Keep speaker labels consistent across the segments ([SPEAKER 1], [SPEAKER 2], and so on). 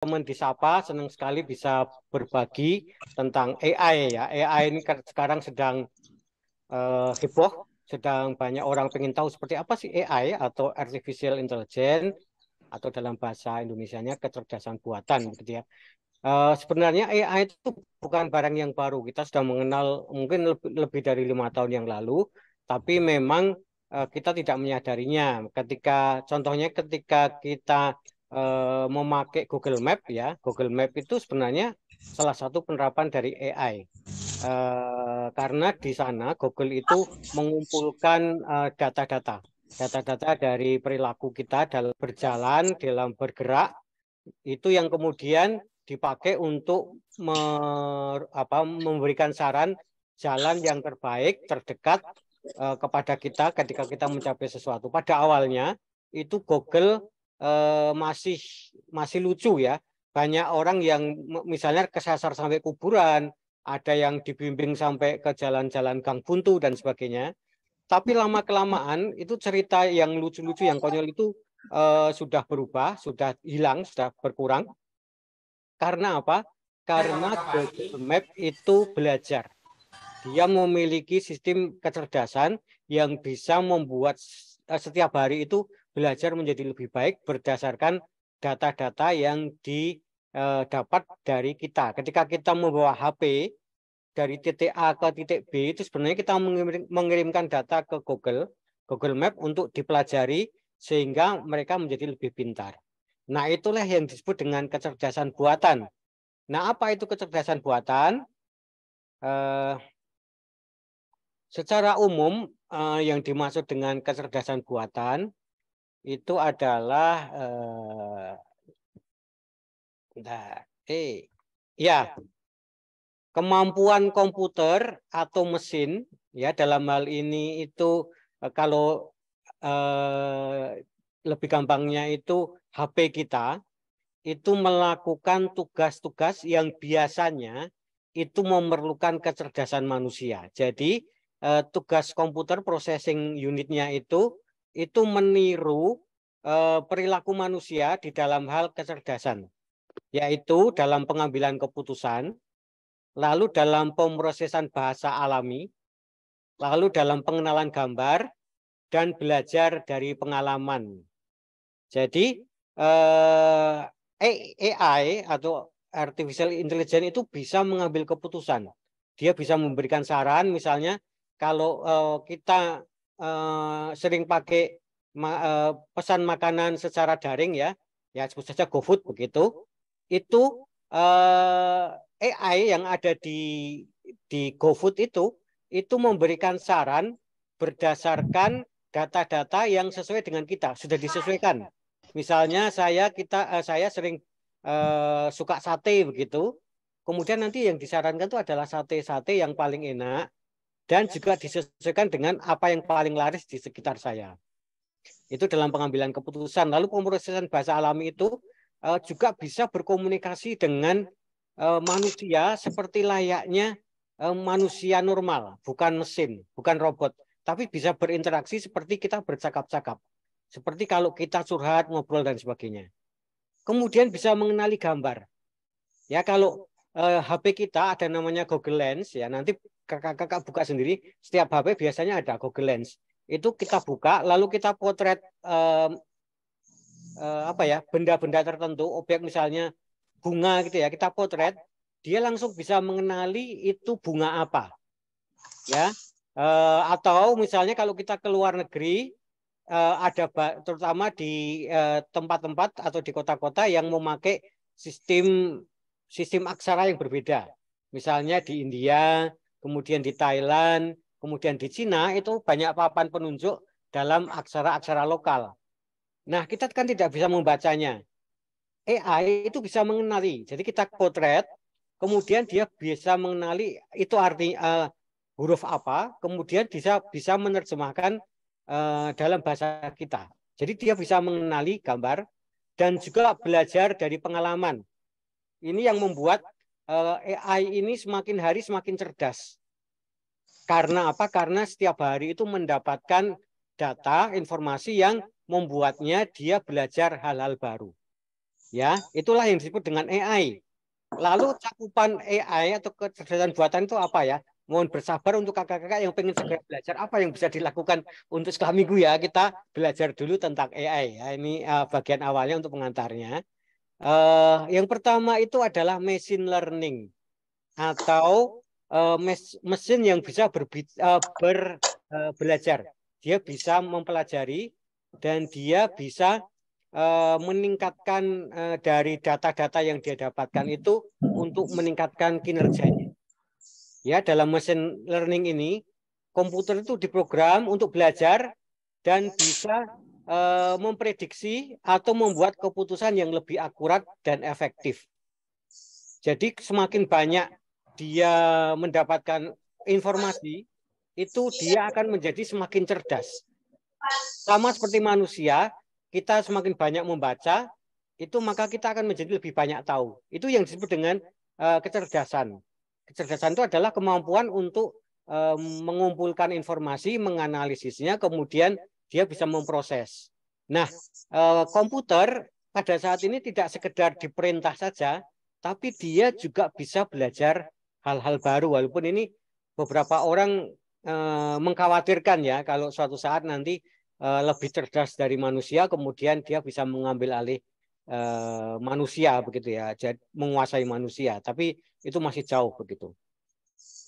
[SPEAKER 1] teman disapa, senang sekali bisa berbagi tentang AI ya. AI ini kan sekarang sedang heboh, sedang banyak orang pengen tahu seperti apa sih AI atau Artificial Intelligence atau dalam bahasa Indonesianya kecerdasan buatan gitu ya. Sebenarnya AI itu bukan barang yang baru. Kita sudah mengenal mungkin lebih dari 5 tahun yang lalu, tapi memang kita tidak menyadarinya. Contohnya ketika kita memakai Google Map ya, Google Map itu sebenarnya salah satu penerapan dari AI. Karena di sana Google itu mengumpulkan data-data dari perilaku kita dalam berjalan, dalam bergerak itu yang kemudian dipakai untuk memberikan saran jalan yang terbaik, terdekat kepada kita ketika kita mencapai sesuatu. Pada awalnya itu Google masih masih lucu ya. Banyak orang yang misalnya kesasar sampai kuburan, ada yang dibimbing sampai ke jalan-jalan gang buntu dan sebagainya. Tapi lama-kelamaan itu cerita yang lucu-lucu, yang konyol itu sudah berubah, sudah hilang, sudah berkurang. Karena apa? Karena Google Map itu belajar. Dia memiliki sistem kecerdasan yang bisa membuat setiap hari itu belajar menjadi lebih baik berdasarkan data-data yang didapat dari kita. Ketika kita membawa HP dari titik A ke titik B, itu sebenarnya kita mengirimkan data ke Google Map untuk dipelajari sehingga mereka menjadi lebih pintar. Nah, itulah yang disebut dengan kecerdasan buatan. Nah, apa itu kecerdasan buatan? Eh, Secara umum, yang dimaksud dengan kecerdasan buatan itu adalah ya, kemampuan komputer atau mesin ya, dalam hal ini itu kalau lebih gampangnya itu HP kita itu melakukan tugas-tugas yang biasanya itu memerlukan kecerdasan manusia. Jadi tugas komputer processing unitnya itu meniru perilaku manusia di dalam hal kecerdasan, yaitu dalam pengambilan keputusan, lalu dalam pemrosesan bahasa alami, lalu dalam pengenalan gambar, dan belajar dari pengalaman. Jadi AI atau artificial intelligence itu bisa mengambil keputusan. Dia bisa memberikan saran, misalnya kalau kita sering pakai pesan makanan secara daring ya, ya sebut saja GoFood begitu, itu AI yang ada di GoFood itu memberikan saran berdasarkan data-data yang sesuai dengan kita, sudah disesuaikan. Misalnya saya sering suka sate begitu. Kemudian nanti yang disarankan itu adalah sate-sate yang paling enak dan juga disesuaikan dengan apa yang paling laris di sekitar saya. Itu dalam pengambilan keputusan. Lalu pemrosesan bahasa alami itu juga bisa berkomunikasi dengan manusia seperti layaknya manusia normal, bukan mesin, bukan robot, tapi bisa berinteraksi seperti kita bercakap-cakap. Seperti kalau kita curhat, ngobrol, dan sebagainya. Kemudian bisa mengenali gambar. Ya, kalau HP kita ada namanya Google Lens, ya nanti kakak-kakak buka sendiri, setiap HP biasanya ada Google Lens. Itu kita buka, lalu kita potret apa ya, benda-benda tertentu, objek misalnya bunga gitu ya, kita potret, dia langsung bisa mengenali itu bunga apa. Ya, atau misalnya kalau kita ke luar negeri, ada terutama di tempat-tempat atau di kota-kota yang memakai sistem sistem aksara yang berbeda. Misalnya di India, kemudian di Thailand, kemudian di Cina itu banyak papan penunjuk dalam aksara-aksara lokal. Nah, kita kan tidak bisa membacanya. AI itu bisa mengenali. Jadi kita potret, kemudian dia bisa mengenali itu arti huruf apa, kemudian bisa menerjemahkan dalam bahasa kita. Jadi dia bisa mengenali gambar dan juga belajar dari pengalaman. Ini yang membuat AI ini semakin hari semakin cerdas. Karena apa? Karena setiap hari itu mendapatkan data, informasi yang membuatnya dia belajar hal-hal baru. Ya, itulah yang disebut dengan AI. Lalu cakupan AI atau kecerdasan buatan itu apa ya? Mohon bersabar untuk kakak-kakak yang pengen segera belajar apa yang bisa dilakukan untuk setelah minggu ya. Kita belajar dulu tentang AI ya. Ini bagian awalnya untuk pengantarnya. Yang pertama itu adalah machine learning atau mesin yang bisa belajar. Dia bisa mempelajari dan dia bisa meningkatkan dari data-data yang dia dapatkan itu untuk meningkatkan kinerjanya. Ya, dalam mesin learning ini komputer itu diprogram untuk belajar dan bisa memprediksi atau membuat keputusan yang lebih akurat dan efektif. Jadi semakin banyak dia mendapatkan informasi, itu dia akan menjadi semakin cerdas. Sama seperti manusia, kita semakin banyak membaca, itu maka kita akan menjadi lebih banyak tahu. Itu yang disebut dengan kecerdasan. Kecerdasan itu adalah kemampuan untuk mengumpulkan informasi, menganalisisnya, kemudian dia bisa memproses. Nah, komputer pada saat ini tidak sekedar diperintah saja, tapi dia juga bisa belajar hal-hal baru. Walaupun ini beberapa orang mengkhawatirkan ya, kalau suatu saat nanti lebih cerdas dari manusia, kemudian dia bisa mengambil alih manusia begitu ya, jadi menguasai manusia. Tapi itu masih jauh begitu.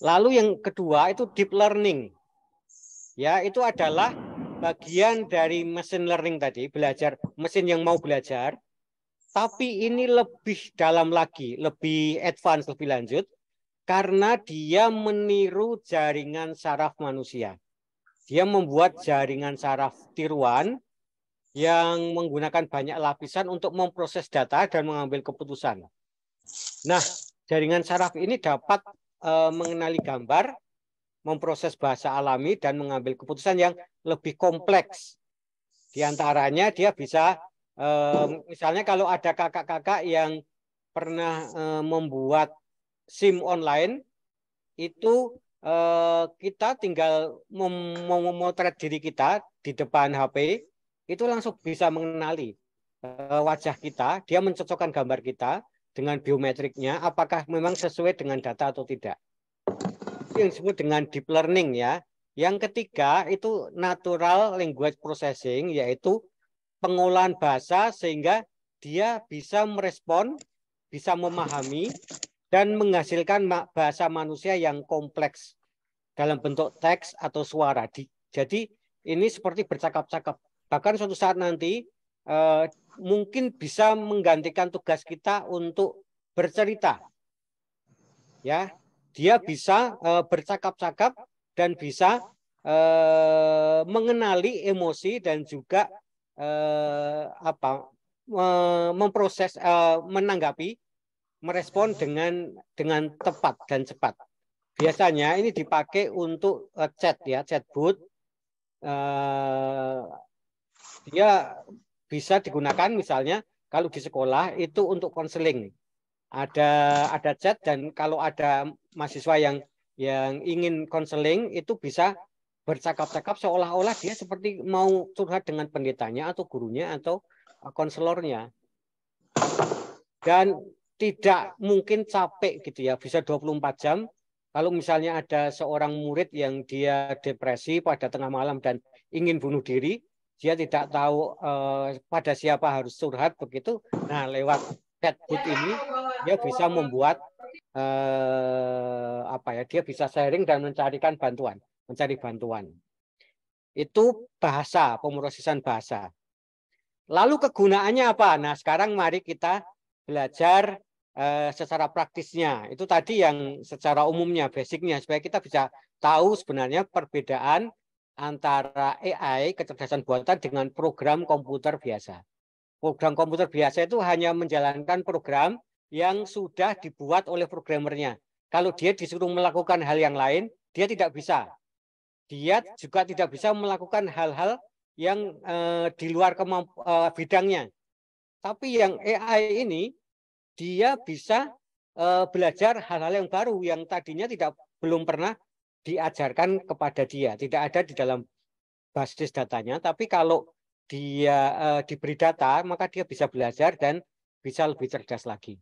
[SPEAKER 1] Lalu yang kedua itu deep learning. Ya, itu adalah bagian dari machine learning tadi, belajar mesin yang mau belajar. Tapi ini lebih dalam lagi, lebih advance, lebih lanjut, karena dia meniru jaringan saraf manusia. Dia membuat jaringan saraf tiruan yang menggunakan banyak lapisan untuk memproses data dan mengambil keputusan. Nah, jaringan saraf ini dapat mengenali gambar, memproses bahasa alami, dan mengambil keputusan yang lebih kompleks. Di antaranya dia bisa, misalnya kalau ada kakak-kakak yang pernah membuat SIM online, itu kita tinggal memotret diri kita di depan HP, itu langsung bisa mengenali wajah kita, dia mencocokkan gambar kita dengan biometriknya, apakah memang sesuai dengan data atau tidak. Itu yang disebut dengan deep learning ya. Yang ketiga itu natural language processing, yaitu pengolahan bahasa sehingga dia bisa merespon, bisa memahami, dan menghasilkan bahasa manusia yang kompleks dalam bentuk teks atau suara. Jadi ini seperti bercakap-cakap. Bahkan suatu saat nanti mungkin bisa menggantikan tugas kita untuk bercerita. Ya, dia bisa bercakap-cakap dan bisa mengenali emosi dan juga memproses, menanggapi, merespon dengan tepat dan cepat. Biasanya ini dipakai untuk chat ya, chatbot. Dia bisa digunakan misalnya kalau di sekolah itu untuk konseling. Ada chat, dan kalau ada mahasiswa yang ingin konseling itu bisa bercakap-cakap seolah-olah dia seperti mau curhat dengan pendetanya atau gurunya atau konselornya. Dan tidak mungkin capek gitu ya, bisa 24 jam. Kalau misalnya ada seorang murid yang dia depresi pada tengah malam dan ingin bunuh diri, dia tidak tahu pada siapa harus curhat begitu. Nah, lewat chatbot ini dia bisa membuat dia bisa sharing dan mencarikan bantuan, mencari bantuan. Itu bahasa, pemrosesan bahasa. Lalu kegunaannya apa? Nah, sekarang mari kita belajar secara praktisnya. Itu tadi yang secara umumnya, basicnya, supaya kita bisa tahu sebenarnya perbedaan antara AI, kecerdasan buatan, dengan program komputer biasa. Program komputer biasa itu hanya menjalankan program yang sudah dibuat oleh programmernya. Kalau dia disuruh melakukan hal yang lain, dia tidak bisa. Dia juga tidak bisa melakukan hal-hal yang di luar bidangnya. Tapi yang AI ini, dia bisa belajar hal-hal yang baru yang tadinya belum pernah diajarkan kepada dia. Tidak ada di dalam basis datanya, tapi kalau dia diberi data, maka dia bisa belajar dan bisa lebih cerdas lagi.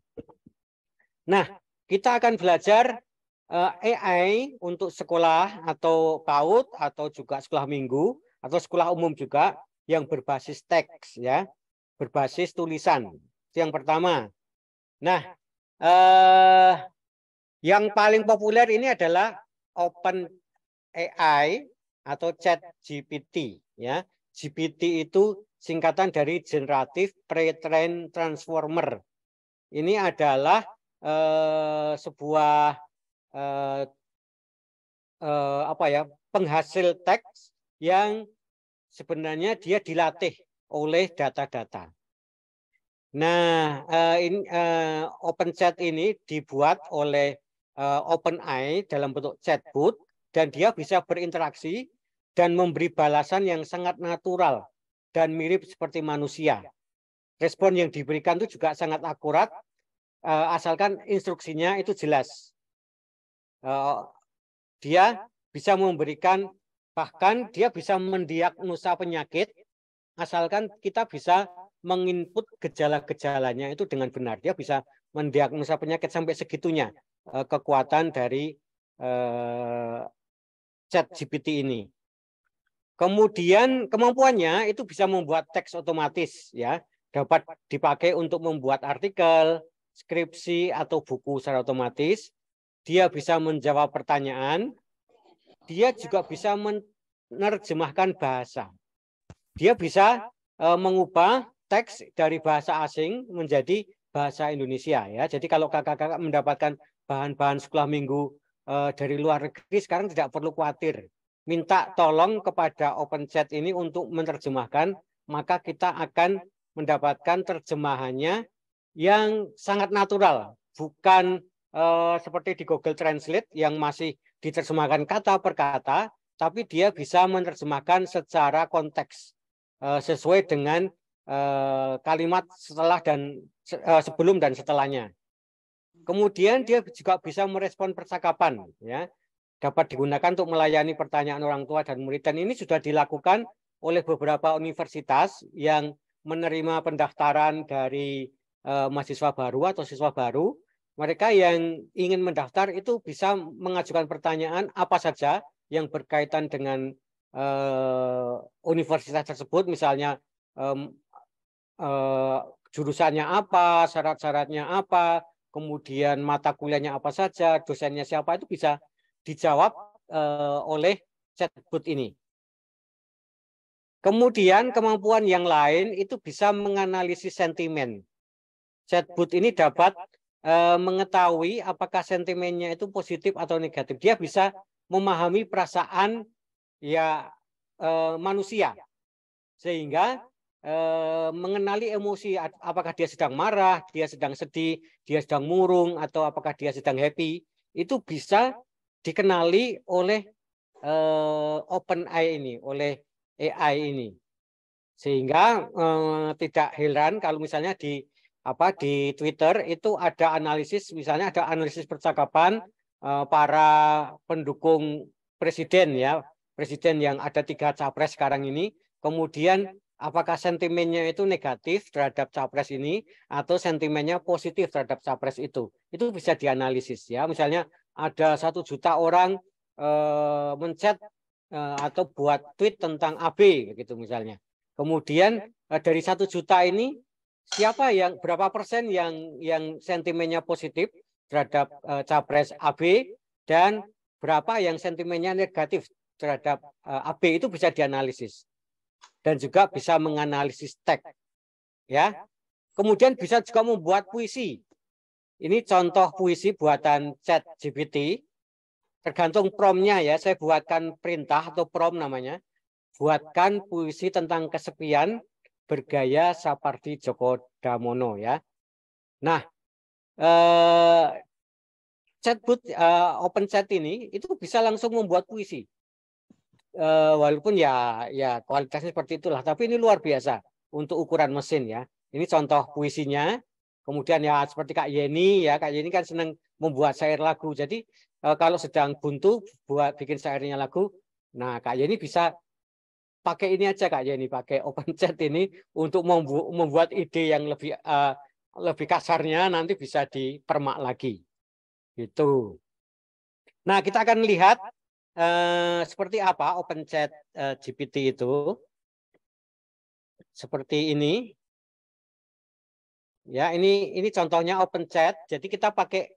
[SPEAKER 1] Nah, kita akan belajar AI untuk sekolah atau PAUD atau juga sekolah minggu atau sekolah umum juga yang berbasis teks ya, berbasis tulisan. Itu yang pertama. Nah, yang paling populer ini adalah OpenAI atau ChatGPT ya. GPT itu singkatan dari Generative Pre-trained Transformer. Ini adalah sebuah apa ya, penghasil teks yang sebenarnya dia dilatih oleh data-data. Nah, OpenChat ini dibuat oleh OpenAI dalam bentuk chatbot dan dia bisa berinteraksi dan memberi balasan yang sangat natural dan mirip seperti manusia. Respon yang diberikan itu juga sangat akurat, asalkan instruksinya itu jelas. Dia bisa memberikan, bahkan dia bisa mendiagnosa penyakit, asalkan kita bisa menginput gejala-gejalanya itu dengan benar. Dia bisa mendiagnosa penyakit sampai segitunya kekuatan dari ChatGPT ini. Kemudian kemampuannya itu bisa membuat teks otomatis ya, dapat dipakai untuk membuat artikel, skripsi atau buku secara otomatis. Dia bisa menjawab pertanyaan. Dia juga bisa menerjemahkan bahasa. Dia bisa mengubah teks dari bahasa asing menjadi bahasa Indonesia ya. Jadi kalau kakak-kakak mendapatkan bahan-bahan sekolah minggu dari luar negeri, sekarang tidak perlu khawatir. Minta tolong kepada OpenChat ini untuk menerjemahkan, maka kita akan mendapatkan terjemahannya yang sangat natural, bukan seperti di Google Translate yang masih diterjemahkan kata per kata, tapi dia bisa menerjemahkan secara konteks sesuai dengan kalimat setelah dan sebelum dan setelahnya. Kemudian dia juga bisa merespon percakapan, ya, dapat digunakan untuk melayani pertanyaan orang tua dan murid. Dan ini sudah dilakukan oleh beberapa universitas yang menerima pendaftaran dari mahasiswa baru atau siswa baru. Mereka yang ingin mendaftar itu bisa mengajukan pertanyaan apa saja yang berkaitan dengan universitas tersebut, misalnya jurusannya apa, syarat-syaratnya apa, kemudian mata kuliahnya apa saja, dosennya siapa, itu bisa dijawab oleh chatbot ini. Kemudian kemampuan yang lain itu bisa menganalisis sentimen. Chatbot ini dapat mengetahui apakah sentimennya itu positif atau negatif. Dia bisa memahami perasaan ya manusia, sehingga mengenali emosi, apakah dia sedang marah, dia sedang sedih, dia sedang murung, atau apakah dia sedang happy, itu bisa dikenali oleh OpenAI ini, oleh AI ini, sehingga tidak heran kalau misalnya di Twitter itu ada analisis, misalnya ada analisis percakapan para pendukung presiden ya, presiden yang ada 3 capres sekarang ini, kemudian apakah sentimennya itu negatif terhadap capres ini atau sentimennya positif terhadap capres itu bisa dianalisis ya. Misalnya ada 1 juta orang menchat atau buat tweet tentang AB gitu misalnya. Kemudian dari 1 juta ini berapa persen yang sentimennya positif terhadap capres AB dan berapa yang sentimennya negatif terhadap AB, itu bisa dianalisis dan juga bisa menganalisis teks ya. Kemudian bisa juga membuat puisi. Ini contoh puisi buatan ChatGPT. Tergantung promnya ya, saya buatkan perintah atau prom namanya. Buatkan puisi tentang kesepian bergaya Sapardi Djoko Damono ya. Nah, chatbot OpenChat ini itu bisa langsung membuat puisi. Walaupun ya kualitasnya seperti itulah, tapi ini luar biasa untuk ukuran mesin ya. Ini contoh puisinya. Kemudian ya seperti Kak Yeni ya, Kak Yeni kan senang membuat syair lagu. Jadi kalau sedang buntu buat bikin syairnya lagu, nah Kak Yeni bisa pakai ini aja, Kak Yeni pakai OpenChat ini untuk membuat ide yang lebih lebih kasarnya nanti bisa dipermak lagi. Gitu. Nah, kita akan lihat seperti apa OpenChat GPT itu. Seperti ini. Ya, ini contohnya OpenChat. Jadi kita pakai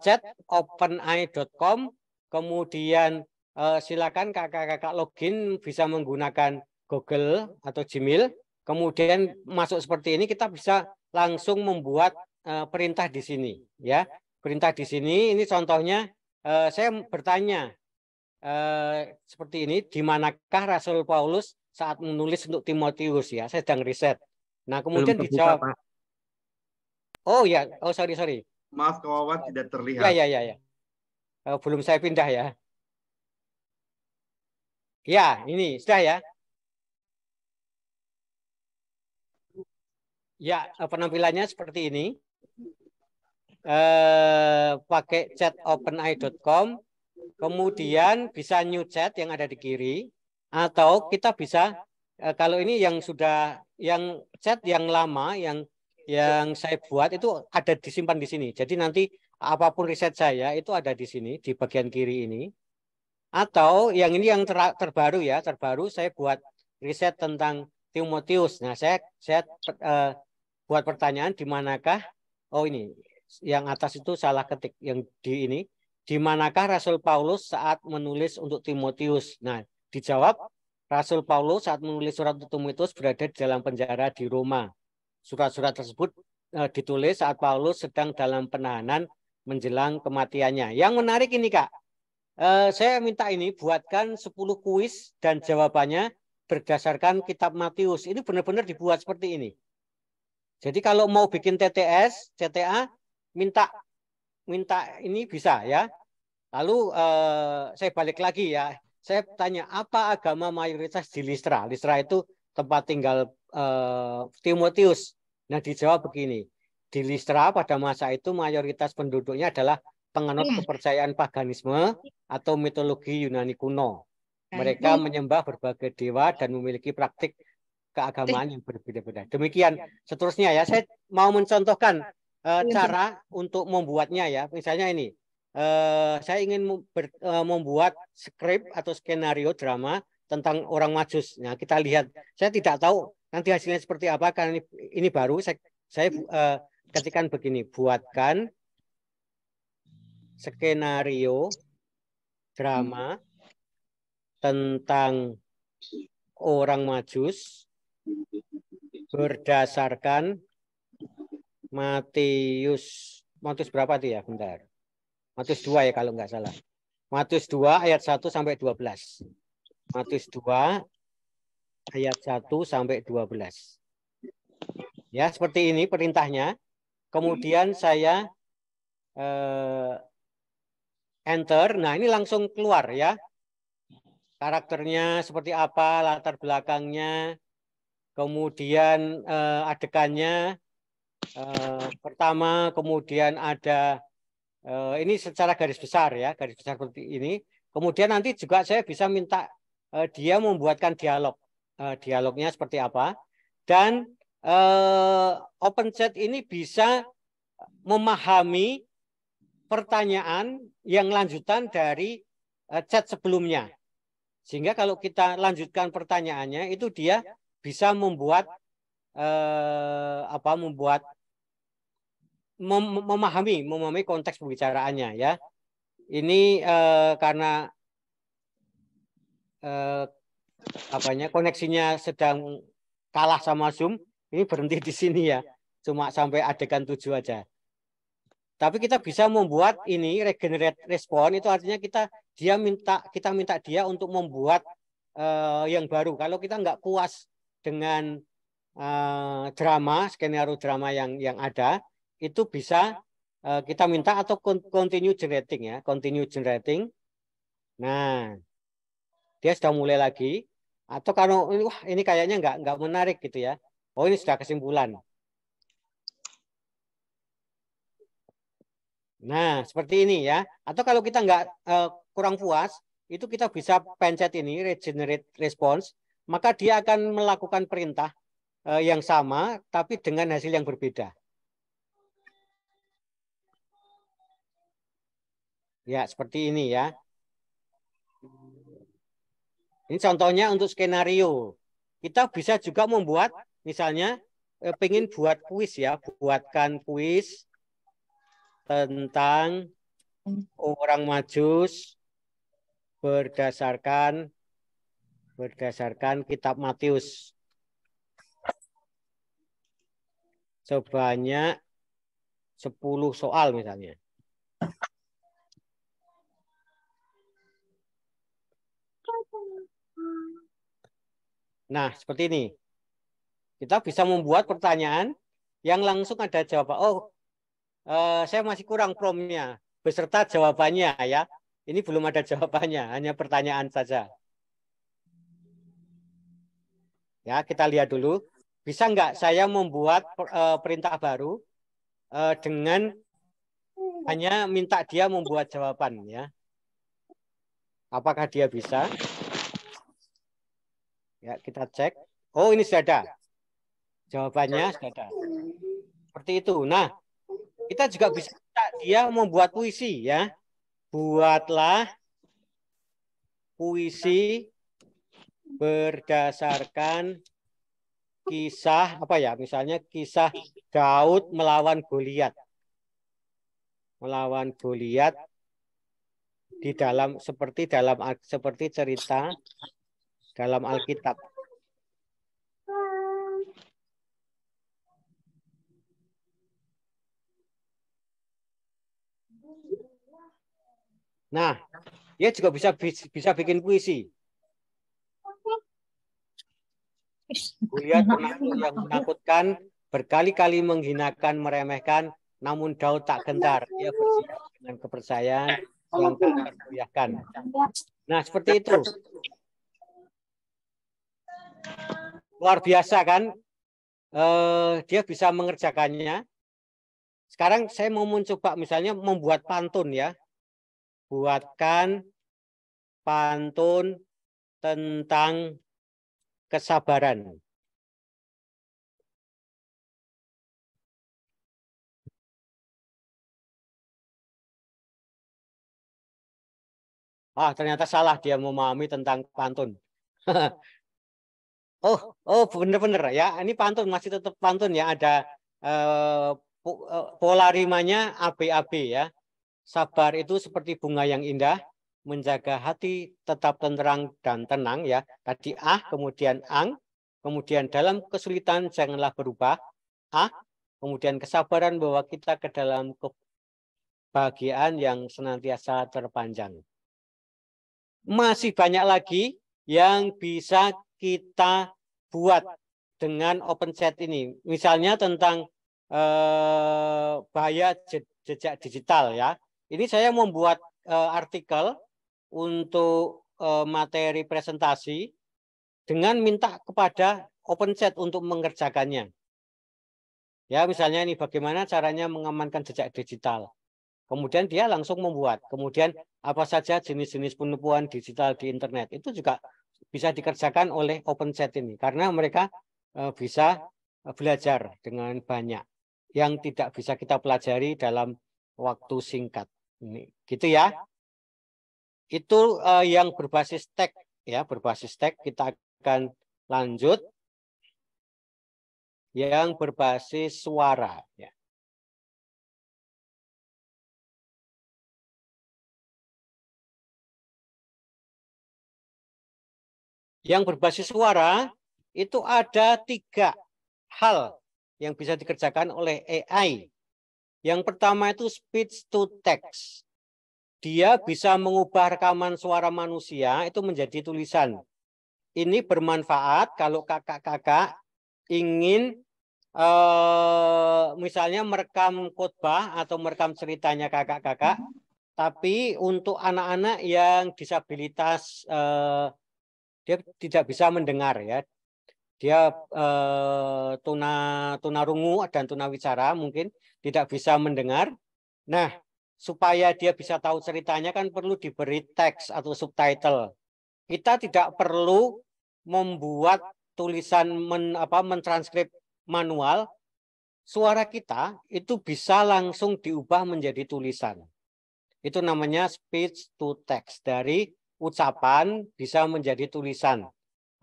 [SPEAKER 1] chat openai.com, kemudian silakan kakak-kakak login bisa menggunakan Google atau Gmail. Kemudian masuk seperti ini kita bisa langsung membuat perintah di sini, ya. Perintah di sini ini contohnya saya bertanya seperti ini, di manakah Rasul Paulus saat menulis untuk Timotius, ya. Saya sedang riset. Nah,
[SPEAKER 2] Belum
[SPEAKER 1] kemudian
[SPEAKER 2] terbuka,
[SPEAKER 1] dijawab.
[SPEAKER 2] Pak.
[SPEAKER 1] Oh ya, oh sorry.
[SPEAKER 2] Maaf, kawan tidak
[SPEAKER 1] Ya.
[SPEAKER 2] terlihat.
[SPEAKER 1] Belum saya pindah ya. Ya, ini sudah ya. Ya, penampilannya seperti ini. Pakai chat openai.com, kemudian bisa new chat yang ada di kiri, atau kita bisa kalau ini yang sudah yang chat yang lama yang saya buat itu ada disimpan di sini. Jadi nanti apapun riset saya itu ada di sini di bagian kiri ini. Atau yang ini yang terbaru ya, terbaru saya buat riset tentang Timotius. Nah, saya buat pertanyaan di manakah, oh ini, yang atas itu salah ketik, yang di ini, di manakah Rasul Paulus saat menulis untuk Timotius? Nah, dijawab, Rasul Paulus saat menulis surat untuk Timotius berada di dalam penjara di Roma. Surat-surat tersebut ditulis saat Paulus sedang dalam penahanan menjelang kematiannya. Yang menarik ini, Kak. Saya minta ini buatkan 10 kuis dan jawabannya berdasarkan kitab Matius. Ini benar-benar dibuat seperti ini. Jadi kalau mau bikin TTS, CTA, minta ini bisa ya. Lalu saya balik lagi ya. Saya tanya apa agama mayoritas di Listra? Listra itu tempat tinggal Timotius. Nah, dijawab begini. Di Listra pada masa itu mayoritas penduduknya adalah penganut kepercayaan paganisme atau mitologi Yunani kuno. Mereka menyembah berbagai dewa dan memiliki praktik keagamaan yang berbeda-beda. Demikian seterusnya ya. Saya mau mencontohkan cara untuk membuatnya ya. Misalnya ini. Saya ingin membuat skrip atau skenario drama tentang orang Majus. Nah, kita lihat. Saya tidak tahu nanti hasilnya seperti apa karena ini baru. Saya ketikkan begini, buatkan skenario drama tentang orang Majus berdasarkan Matius berapa tuh ya? Bentar. Matius 2 ya kalau nggak salah. Matius 2 ayat 1 sampai 12. Matius 2 ayat 1 sampai 12. Ya, seperti ini perintahnya. Kemudian saya enter. Nah, ini langsung keluar ya. Karakternya seperti apa, latar belakangnya, kemudian adegannya pertama, kemudian ada ini secara garis besar ya, garis besar seperti ini. Kemudian nanti juga saya bisa minta dia membuatkan dialog, dialognya seperti apa. Dan OpenChat ini bisa memahami pertanyaan yang lanjutan dari chat sebelumnya. Sehingga kalau kita lanjutkan pertanyaannya, itu dia bisa membuat memahami konteks pembicaraannya ya. Ini karena koneksinya sedang kalah sama Zoom, ini berhenti di sini ya. Cuma sampai adegan 7 aja. Tapi kita bisa membuat ini regenerate respon, itu artinya kita minta dia untuk membuat yang baru. Kalau kita nggak puas dengan skenario drama yang ada, itu bisa kita minta atau continue generating ya, continue generating. Nah, dia sudah mulai lagi. Atau kalau wah ini kayaknya nggak menarik gitu ya. Oh, ini sudah kesimpulan. Nah, seperti ini ya. Atau kalau kita nggak kurang puas, itu kita bisa pencet ini regenerate response, maka dia akan melakukan perintah yang sama tapi dengan hasil yang berbeda. Ya, seperti ini ya. Ini contohnya untuk skenario. Kita bisa juga membuat, misalnya, pengen buat kuis ya, buatkan kuis tentang orang Majus berdasarkan kitab Matius sebanyak 10 soal misalnya. Nah, seperti ini. Kita bisa membuat pertanyaan yang langsung ada jawaban. Oh, saya masih kurang promnya beserta jawabannya ya. Ini belum ada jawabannya, hanya pertanyaan saja. Ya, kita lihat dulu. Bisa nggak saya membuat perintah baru dengan hanya minta dia membuat jawaban ya? Apakah dia bisa? Ya, kita cek. Oh, ini sudah ada. Jawabannya sudah ada. Seperti itu. Nah, kita juga bisa minta dia membuat puisi ya. Buatlah puisi berdasarkan kisah apa ya? Misalnya kisah Daud melawan Goliat. Melawan Goliat di dalam seperti cerita dalam Alkitab. Nah, dia juga bisa bikin puisi. Goliat penakluk yang menakutkan, berkali-kali menghinakan, meremehkan, namun Daud tak gentar. Dia bersiap dengan kepercayaan yang tak tergoyahkan. Nah, seperti itu. Luar biasa kan? Dia bisa mengerjakannya. Sekarang saya mau mencoba misalnya membuat pantun ya. Buatkan pantun tentang kesabaran. Ah, ternyata salah dia memahami tentang pantun. Oh, bener-bener ya. Ini pantun masih tetap pantun ya. Ada pola rimanya AB-AB ya. Sabar itu seperti bunga yang indah, menjaga hati tetap tenang dan tenang ya. Tadi kemudian ang, kemudian dalam kesulitan janganlah berubah. Kemudian kesabaran bahwa kita ke dalam kebahagiaan yang senantiasa terpanjang. Masih banyak lagi yang bisa kita buat dengan open chat ini. Misalnya tentang bahaya jejak digital ya. Ini saya membuat artikel untuk materi presentasi dengan minta kepada open chat untuk mengerjakannya. Ya, misalnya ini bagaimana caranya mengamankan jejak digital. Kemudian dia langsung membuat. Kemudian apa saja jenis-jenis penipuan digital di internet itu juga bisa dikerjakan oleh open chat ini karena mereka bisa belajar dengan banyak yang tidak bisa kita pelajari dalam waktu singkat. Ini gitu ya. Itu yang berbasis teks ya, berbasis teks. Kita akan lanjut yang berbasis suara ya. Yang berbasis suara itu ada 3 hal yang bisa dikerjakan oleh AI. Yang pertama itu speech to text. Dia bisa mengubah rekaman suara manusia itu menjadi tulisan. Ini bermanfaat kalau kakak-kakak ingin misalnya merekam khotbah atau merekam ceritanya kakak-kakak, tapi untuk anak-anak yang disabilitas dia tidak bisa mendengar ya. Dia tunarungu dan tunawicara mungkin tidak bisa mendengar. Nah, supaya dia bisa tahu ceritanya kan perlu diberi teks atau subtitle. Kita tidak perlu membuat tulisan mentranskrip manual. Suara kita itu bisa langsung diubah menjadi tulisan. Itu namanya speech to text. Dari ucapan bisa menjadi tulisan.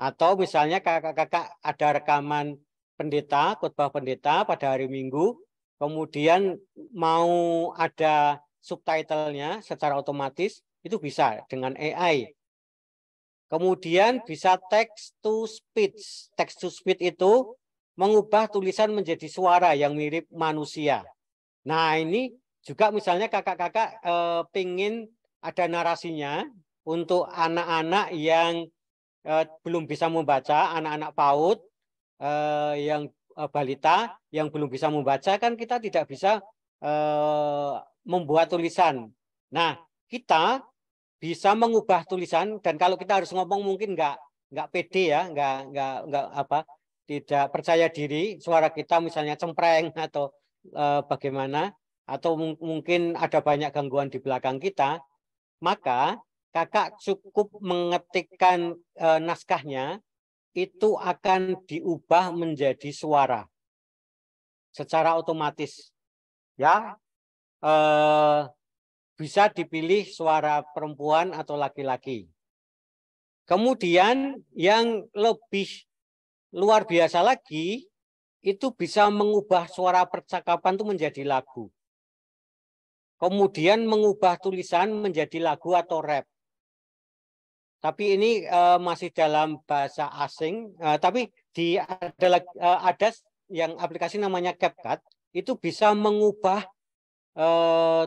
[SPEAKER 1] Atau misalnya kakak-kakak ada rekaman pendeta, khotbah pendeta pada hari Minggu, kemudian mau ada subtitlenya secara otomatis, itu bisa dengan AI. Kemudian bisa text to speech. Text to speech itu mengubah tulisan menjadi suara yang mirip manusia. Nah, ini juga misalnya kakak-kakak pingin ada narasinya untuk anak-anak yang belum bisa membaca, anak-anak PAUD, yang balita yang belum bisa membaca, kan kita tidak bisa membuat tulisan. Nah, kita bisa mengubah tulisan, dan kalau kita harus ngomong mungkin nggak pede ya, nggak apa, tidak percaya diri, suara kita misalnya cempreng atau bagaimana, atau mungkin ada banyak gangguan di belakang kita, maka kakak cukup mengetikkan naskahnya, itu akan diubah menjadi suara secara otomatis, ya. Bisa dipilih suara perempuan atau laki-laki. Kemudian yang lebih luar biasa lagi, itu bisa mengubah suara percakapan itu menjadi lagu. Kemudian mengubah tulisan menjadi lagu atau rap. Tapi ini masih dalam bahasa asing. Tapi ada yang aplikasi namanya CapCut, itu bisa mengubah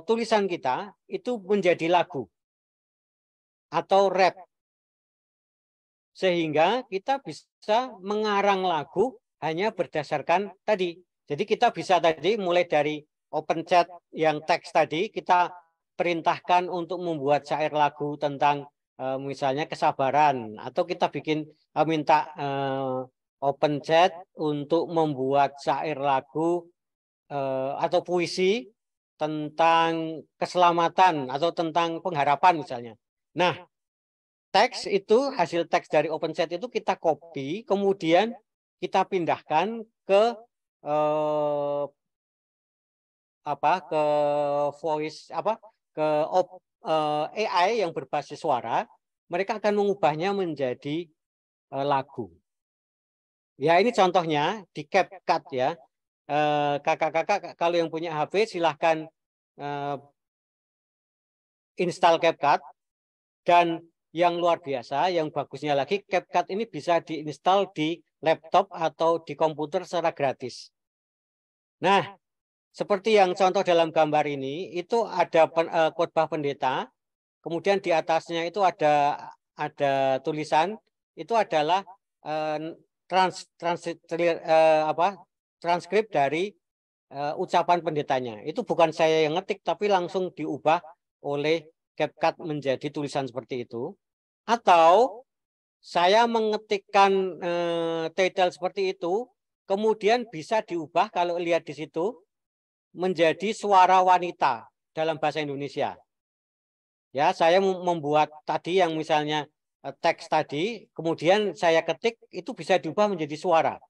[SPEAKER 1] tulisan kita itu menjadi lagu atau rap, sehingga kita bisa mengarang lagu hanya berdasarkan tadi. Jadi kita bisa tadi mulai dari open chat yang teks tadi, kita perintahkan untuk membuat syair lagu tentang misalnya kesabaran, atau kita bikin minta open chat untuk membuat syair lagu atau puisi tentang keselamatan atau tentang pengharapan misalnya. Nah, teks itu, hasil teks dari OpenChat itu kita copy, kemudian kita pindahkan ke ke voice AI yang berbasis suara, mereka akan mengubahnya menjadi lagu. Ya, ini contohnya di CapCut ya. Kakak-kakak kalau yang punya HP silahkan install CapCut, dan yang luar biasa, yang bagusnya lagi, CapCut ini bisa diinstal di laptop atau di komputer secara gratis. Nah, seperti yang contoh dalam gambar ini, itu ada khotbah pendeta, kemudian di atasnya itu ada tulisan, itu adalah transkrip dari ucapan pendetanya. Itu bukan saya yang ngetik, tapi langsung diubah oleh CapCut menjadi tulisan seperti itu. Atau saya mengetikkan title seperti itu, kemudian bisa diubah, kalau lihat di situ, menjadi suara wanita dalam bahasa Indonesia. Ya, saya membuat tadi yang misalnya teks tadi, kemudian saya ketik, itu bisa diubah menjadi suara.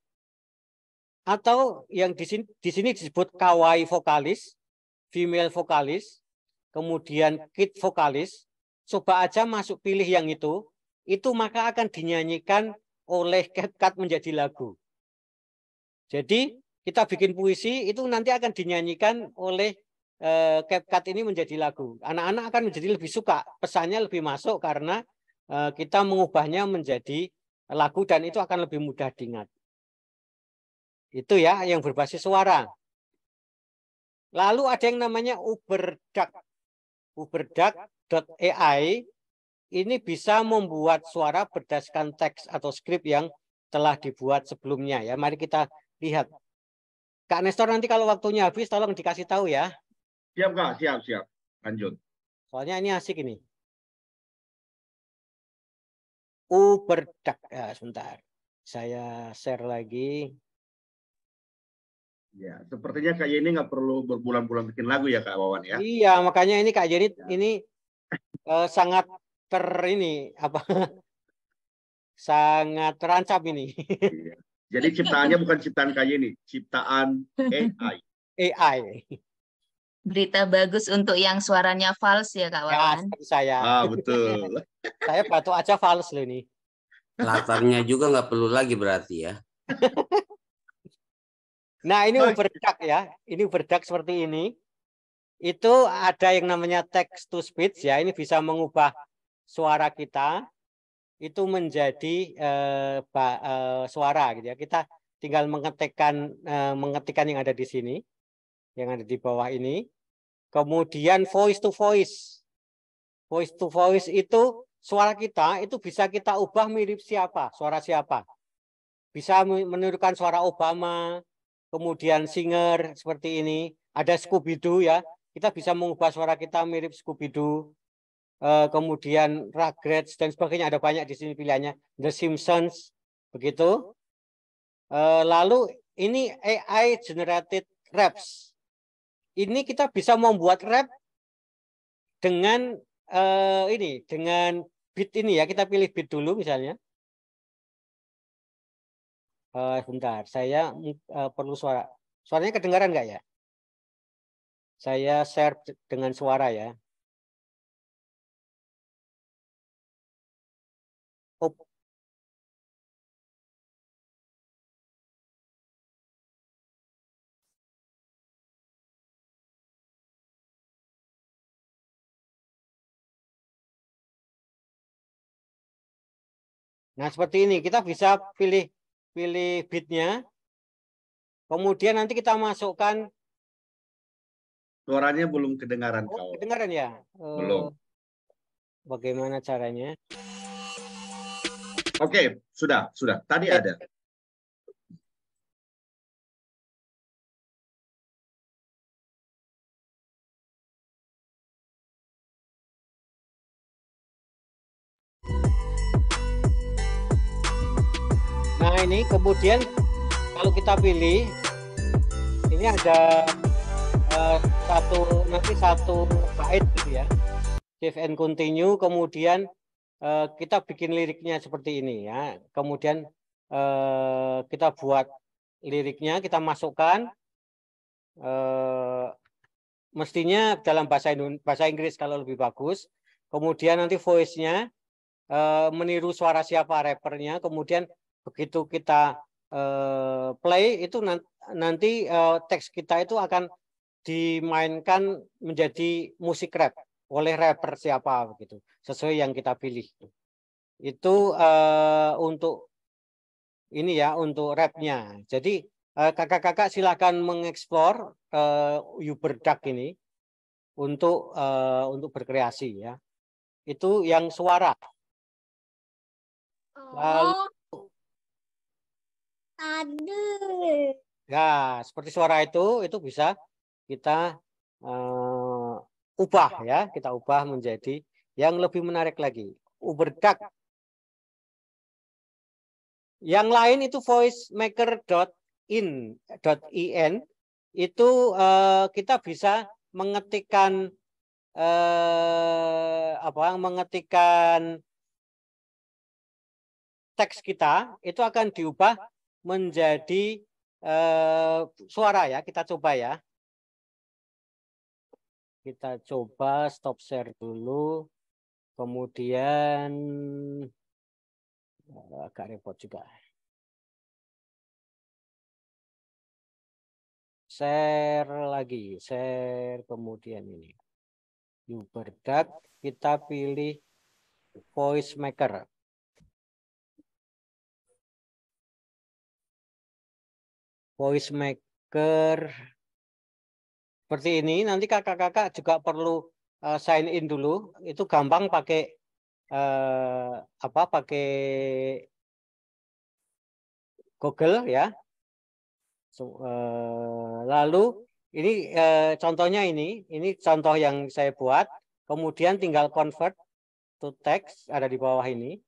[SPEAKER 1] Atau yang di sini disebut kawaii vokalis, female vokalis, kemudian kid vokalis. Coba aja masuk pilih yang itu maka akan dinyanyikan oleh CapCut menjadi lagu. Jadi kita bikin puisi, itu nanti akan dinyanyikan oleh CapCut ini menjadi lagu. Anak-anak akan menjadi lebih suka, pesannya lebih masuk karena kita mengubahnya menjadi lagu, dan itu akan lebih mudah diingat. Itu ya yang berbasis suara. Lalu ada yang namanya Uberduck. Uberduck.ai ini bisa membuat suara berdasarkan teks atau skrip yang telah dibuat sebelumnya ya. Mari kita lihat. Kak Nestor, nanti kalau waktunya habis tolong dikasih tahu ya.
[SPEAKER 2] Siap Kak, siap. Lanjut.
[SPEAKER 1] Soalnya ini asik ini. Uberduck. Ya, sebentar. Saya share lagi.
[SPEAKER 2] Ya, sepertinya Kak Yeni nggak perlu berbulan-bulan bikin lagu ya Kak Wawan ya.
[SPEAKER 1] Iya, makanya ini Kak Jenit ini sangat sangat terancam ini.
[SPEAKER 2] Iya. Jadi ciptaannya bukan ciptaan Kak Yeni, ciptaan AI.
[SPEAKER 1] AI.
[SPEAKER 3] Berita bagus untuk yang suaranya fals ya Kak
[SPEAKER 1] Ya,
[SPEAKER 3] Wawan.
[SPEAKER 1] seperti saya.
[SPEAKER 2] Betul.
[SPEAKER 1] Saya batuk aja fals loh ini.
[SPEAKER 4] Latarnya juga nggak perlu lagi berarti ya.
[SPEAKER 1] Nah, ini
[SPEAKER 2] Oh,
[SPEAKER 1] Uberduck ya. Ini Uberduck seperti ini. Itu ada yang namanya text to speech ya. Ini bisa mengubah suara kita itu menjadi suara gitu ya. Kita tinggal mengetikkan yang ada di sini, yang ada di bawah ini. Kemudian voice to voice. Voice to voice itu suara kita itu bisa kita ubah mirip siapa, suara siapa. Bisa menirukan suara Obama, kemudian singer seperti ini. Ada Scooby-Doo ya. Kita bisa mengubah suara kita mirip Scooby-Doo. Kemudian Rugrats dan sebagainya, ada banyak di sini pilihannya. The Simpsons, begitu. Lalu ini AI generated raps. Ini kita bisa membuat rap dengan dengan beat ini ya. Kita pilih beat dulu misalnya. Bentar, saya perlu suara. Suaranya kedengaran nggak ya? Saya share dengan suara ya. Nah, seperti ini kita bisa pilih beatnya, kemudian nanti kita masukkan.
[SPEAKER 2] suaranya belum kedengaran, kawan.
[SPEAKER 1] Kedengaran ya?
[SPEAKER 2] Belum.
[SPEAKER 1] Bagaimana caranya?
[SPEAKER 2] Oke, sudah. Tadi ada.
[SPEAKER 1] Nah, ini kemudian kalau kita pilih, ini ada satu bait gitu ya. Save and continue, kemudian kita bikin liriknya seperti ini ya. Kemudian kita buat liriknya, kita masukkan. Mestinya dalam bahasa Inggris kalau lebih bagus. Kemudian nanti voice-nya meniru suara siapa rappernya. Kemudian begitu kita play itu nanti teks kita itu akan dimainkan menjadi musik rap oleh rapper siapa begitu, sesuai yang kita pilih. Itu untuk ini ya, untuk rapnya. Jadi kakak-kakak silakan mengeksplor Uberduck ini untuk berkreasi ya. Itu yang suara. Lalu
[SPEAKER 5] Aduh.
[SPEAKER 1] ya, seperti suara itu bisa kita ubah ya, kita ubah menjadi yang lebih menarik lagi. Uberduck. Yang lain itu voicemaker.in itu kita bisa mengetikkan mengetikkan teks kita itu akan diubah menjadi suara ya. Kita coba ya. Kita coba stop share dulu. Kemudian agak repot juga. Share lagi, share kemudian ini. Uberduck, kita pilih voice maker. Voice maker seperti ini. Nanti kakak-kakak juga perlu sign in dulu. Itu gampang pakai pakai Google ya. Lalu ini contohnya ini contoh yang saya buat. Kemudian tinggal convert to text, ada di bawah ini.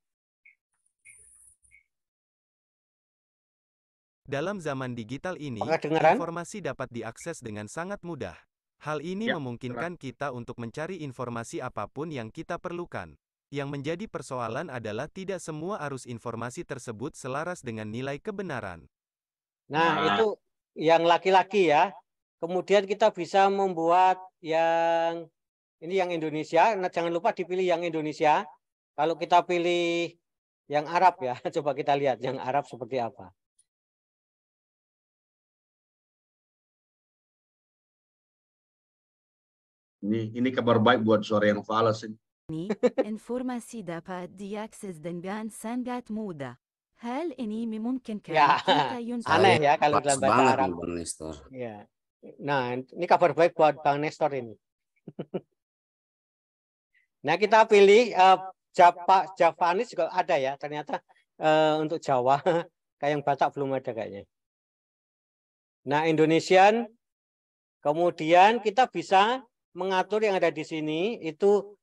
[SPEAKER 6] Dalam zaman digital ini,
[SPEAKER 1] Kedengaran?
[SPEAKER 6] informasi dapat diakses dengan sangat mudah. Hal ini memungkinkan kita untuk mencari informasi apapun yang kita perlukan. Yang menjadi persoalan adalah tidak semua arus informasi tersebut selaras dengan nilai kebenaran.
[SPEAKER 1] Nah, itu yang laki-laki ya. Kemudian kita bisa membuat yang ini yang Indonesia. Nah, jangan lupa dipilih yang Indonesia. Kalau kita pilih yang Arab ya, coba kita lihat yang Arab seperti apa.
[SPEAKER 2] Ini kabar baik buat sore yang fals ini.
[SPEAKER 7] informasi dapat diakses dengan sangat mudah. Hal ini memungkinkan
[SPEAKER 1] Ya,
[SPEAKER 7] kita untuk
[SPEAKER 1] aneh ya kalau
[SPEAKER 4] Pas
[SPEAKER 1] dalam bahasa
[SPEAKER 4] banget
[SPEAKER 1] Arab.
[SPEAKER 4] nih Bang Nestor.
[SPEAKER 1] Ya. Nah, ini kabar baik buat Bang Nestor ini. Nah, kita pilih Javanis juga ada ya. Ternyata untuk Jawa, kayak yang Batak belum ada kayaknya. Nah, Indonesian, kemudian kita bisa mengatur yang ada di sini itu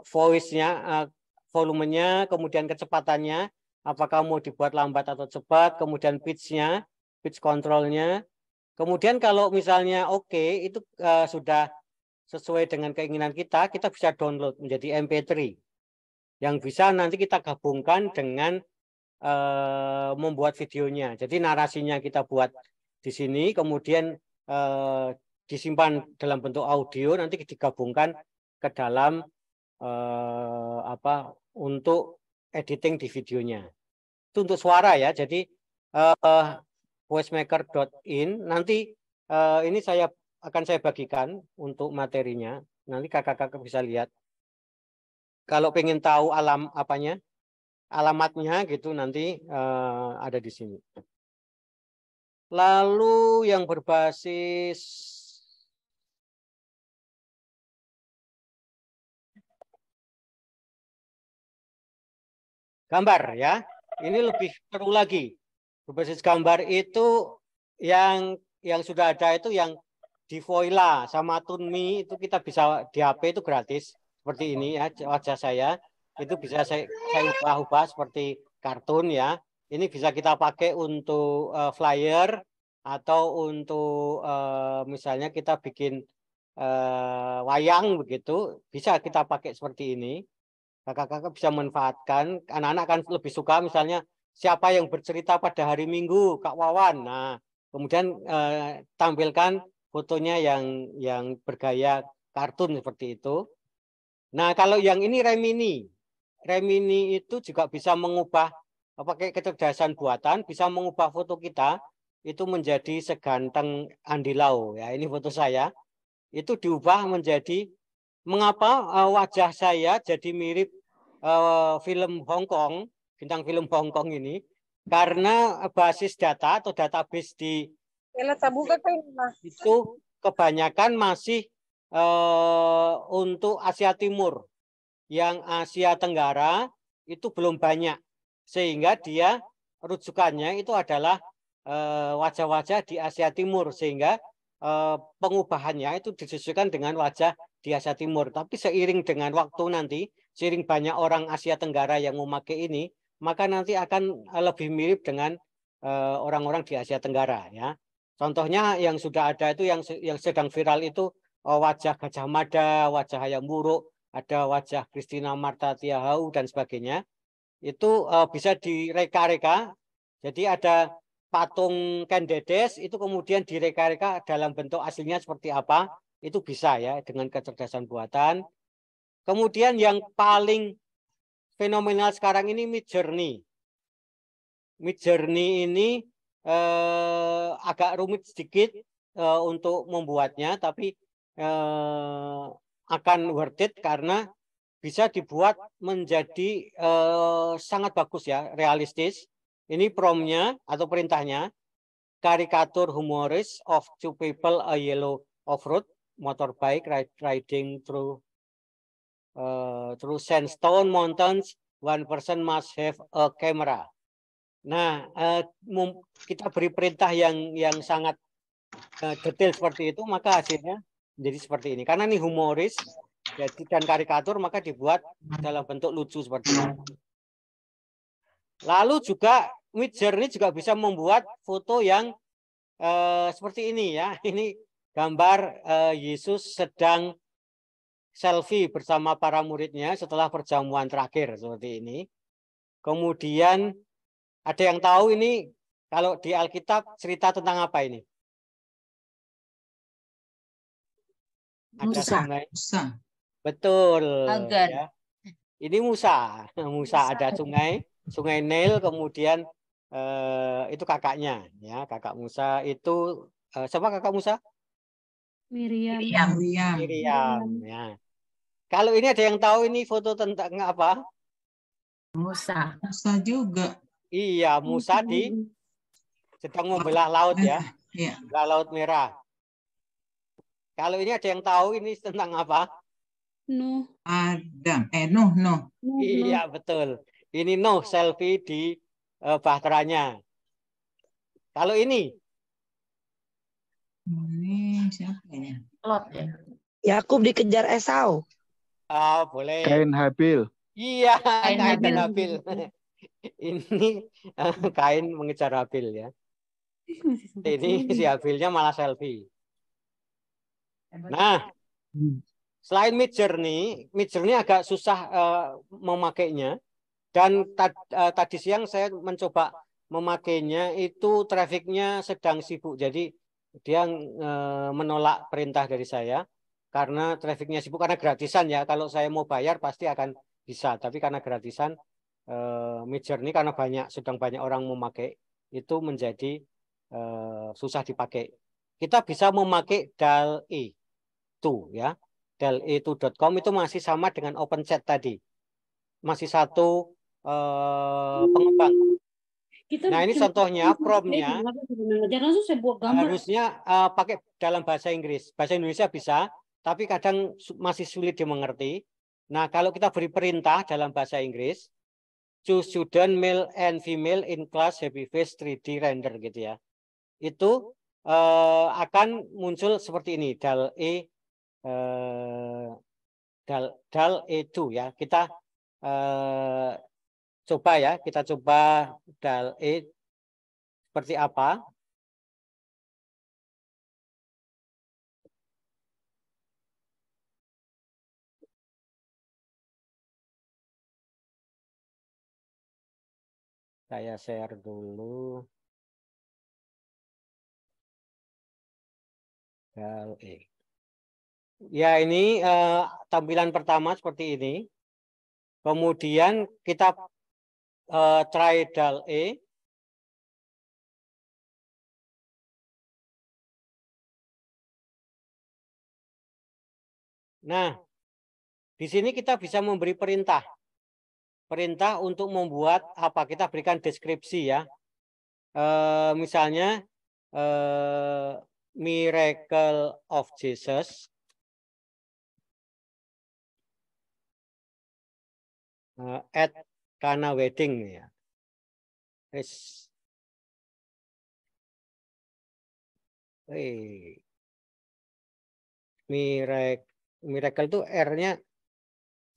[SPEAKER 1] voice-nya, volumenya, kemudian kecepatannya, apakah mau dibuat lambat atau cepat, kemudian pitch-nya, pitch control-nya. Kemudian kalau misalnya oke, itu sudah sesuai dengan keinginan kita bisa download menjadi MP3 yang bisa nanti kita gabungkan dengan membuat videonya. Jadi narasinya kita buat di sini, kemudian disimpan dalam bentuk audio, nanti digabungkan ke dalam untuk editing di videonya. Itu untuk suara ya. Jadi voicemaker.in nanti ini akan saya bagikan untuk materinya. Nanti kakak-kakak bisa lihat. Kalau pengen tahu alamatnya gitu nanti ada di sini. Lalu yang berbasis gambar ya. Ini lebih seru lagi. Berbasis gambar itu yang sudah ada itu yang di Voila sama Tunmi itu kita bisa di HP itu gratis seperti ini ya, wajah saya itu bisa saya ubah-ubah seperti kartun ya. Ini bisa kita pakai untuk flyer atau untuk misalnya kita bikin wayang begitu, bisa kita pakai seperti ini. Kakak-kakak bisa manfaatkan, anak-anak kan lebih suka misalnya siapa yang bercerita pada hari Minggu, Kak Wawan. Nah, kemudian tampilkan fotonya yang bergaya kartun seperti itu. Nah, kalau yang ini Remini itu juga bisa mengubah pakai kecerdasan buatan, bisa mengubah foto kita itu menjadi seganteng Andi Lau. Ya, ini foto saya. Itu diubah menjadi mengapa wajah saya jadi mirip film Hong Kong, bintang film Hong Kong ini, karena basis data atau database di itu kebanyakan masih untuk Asia Timur. Yang Asia Tenggara itu belum banyak. Sehingga dia rujukannya itu adalah wajah-wajah di Asia Timur. Sehingga pengubahannya itu disesuaikan dengan wajah di Asia Timur. Tapi seiring dengan waktu nanti, seiring banyak orang Asia Tenggara yang memakai ini, maka nanti akan lebih mirip dengan orang-orang di Asia Tenggara ya. Contohnya yang sudah ada itu yang sedang viral itu wajah Gajah Mada, wajah Hayam Wuruk, ada wajah Christina Marta Tiahau dan sebagainya. Itu bisa direka-reka. Jadi ada patung Ken Dedes itu kemudian direka-reka dalam bentuk aslinya seperti apa. Itu bisa ya dengan kecerdasan buatan. Kemudian yang paling fenomenal sekarang ini Midjourney. Midjourney ini agak rumit sedikit untuk membuatnya, tapi akan worth it karena bisa dibuat menjadi sangat bagus ya, realistis. Ini promptnya atau perintahnya, karikatur humoris of two people a yellow off-road motorbike riding through sandstone mountains. One person must have a camera. Nah, kita beri perintah yang sangat detail seperti itu, maka hasilnya menjadi seperti ini. Karena ini humoris dan karikatur, maka dibuat dalam bentuk lucu seperti ini. Lalu juga Midjourney juga bisa membuat foto yang seperti ini ya. Ini gambar Yesus sedang selfie bersama para muridnya setelah perjamuan terakhir seperti ini. Kemudian ada yang tahu ini kalau di Alkitab cerita tentang apa ini? Ada
[SPEAKER 5] Musa.
[SPEAKER 1] sungai.
[SPEAKER 8] Musa.
[SPEAKER 1] Betul.
[SPEAKER 3] Agar.
[SPEAKER 1] Ya. Ini Musa. Musa ada sungai, Sungai Nil, kemudian itu kakaknya, ya kakak Musa itu siapa kakak Musa?
[SPEAKER 5] Miriam.
[SPEAKER 8] Miriam.
[SPEAKER 1] Miriam. Ya. Kalau ini ada yang tahu ini foto tentang apa?
[SPEAKER 3] Musa.
[SPEAKER 8] Musa juga.
[SPEAKER 1] Iya, Musa sedang membelah laut ya,
[SPEAKER 8] Iya.
[SPEAKER 1] belah Laut Merah. Kalau ini ada yang tahu ini tentang apa?
[SPEAKER 5] Nuh.
[SPEAKER 8] Adam. Nuh.
[SPEAKER 1] Iya, betul. Ini Nuh selfie di bahteranya. Kalau ini?
[SPEAKER 8] Ini siapa ya?
[SPEAKER 3] Lot ya.
[SPEAKER 9] Yakub dikejar Esau.
[SPEAKER 1] Boleh.
[SPEAKER 10] Kain Habil.
[SPEAKER 1] Iya,
[SPEAKER 3] Kain
[SPEAKER 1] Kain dan
[SPEAKER 3] Habil.
[SPEAKER 1] Habil. Ini Kain mengejar Habil ya.
[SPEAKER 5] Masih sempat
[SPEAKER 1] Ini
[SPEAKER 5] sini.
[SPEAKER 1] si Habilnya malah selfie. Nah, selain Midjourney agak susah memakainya. Dan tadi siang saya mencoba memakainya itu trafficnya sedang sibuk. Jadi dia menolak perintah dari saya karena trafficnya sibuk, karena gratisan ya. Kalau saya mau bayar pasti akan bisa. Tapi karena gratisan Midjourney karena sedang banyak orang memakai, itu menjadi susah dipakai. Kita bisa memakai DALL-E 2 ya. DALL-E2.com itu masih sama dengan OpenChat tadi. Masih satu pengembang. Nah, ini contohnya promnya
[SPEAKER 5] Jangan langsung saya buat gambar.
[SPEAKER 1] harusnya pakai dalam bahasa Inggris. Bahasa Indonesia bisa, tapi kadang masih sulit dimengerti. Nah, kalau kita beri perintah dalam bahasa Inggris, choose student male and female in class happy face 3D render gitu ya. Itu akan muncul seperti ini, DALL-E 2 ya. Kita coba ya, kita coba DALL-E seperti apa. Saya share dulu. DALL-E. Ya, ini tampilan pertama seperti ini. Kemudian kita try DALL-E. Nah, di sini kita bisa memberi perintah. Perintah untuk membuat apa? Kita berikan deskripsi ya. Misalnya Miracle of Jesus. At Kana Wedding ya. Miracle itu R-nya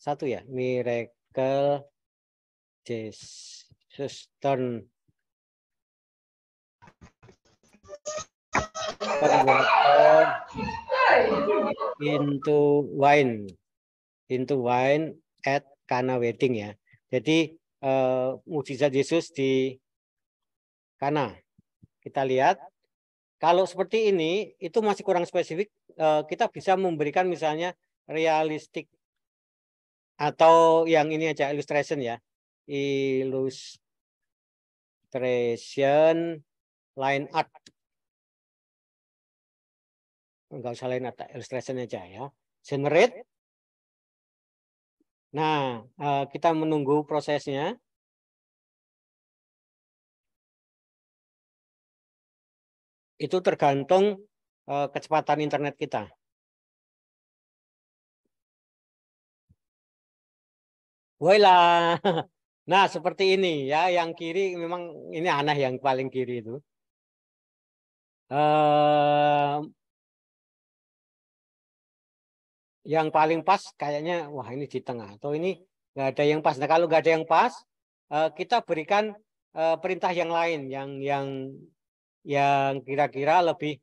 [SPEAKER 1] satu ya. Miracle Jesus turn into wine at Kana Wedding ya. Jadi mukjizat Yesus di Kana. Kita lihat kalau seperti ini itu masih kurang spesifik. Kita bisa memberikan misalnya realistik atau yang ini aja illustration ya. Illustration line art. Enggak usah line art, illustration aja ya. Generate. Nah, kita menunggu prosesnya. Itu tergantung kecepatan internet kita. Voila. Nah, seperti ini ya. Yang kiri memang ini aneh, yang paling kiri itu. Yang paling pas kayaknya, wah ini di tengah. Atau ini nggak ada yang pas. Nah, kalau nggak ada yang pas, kita berikan perintah yang lain. Yang kira-kira lebih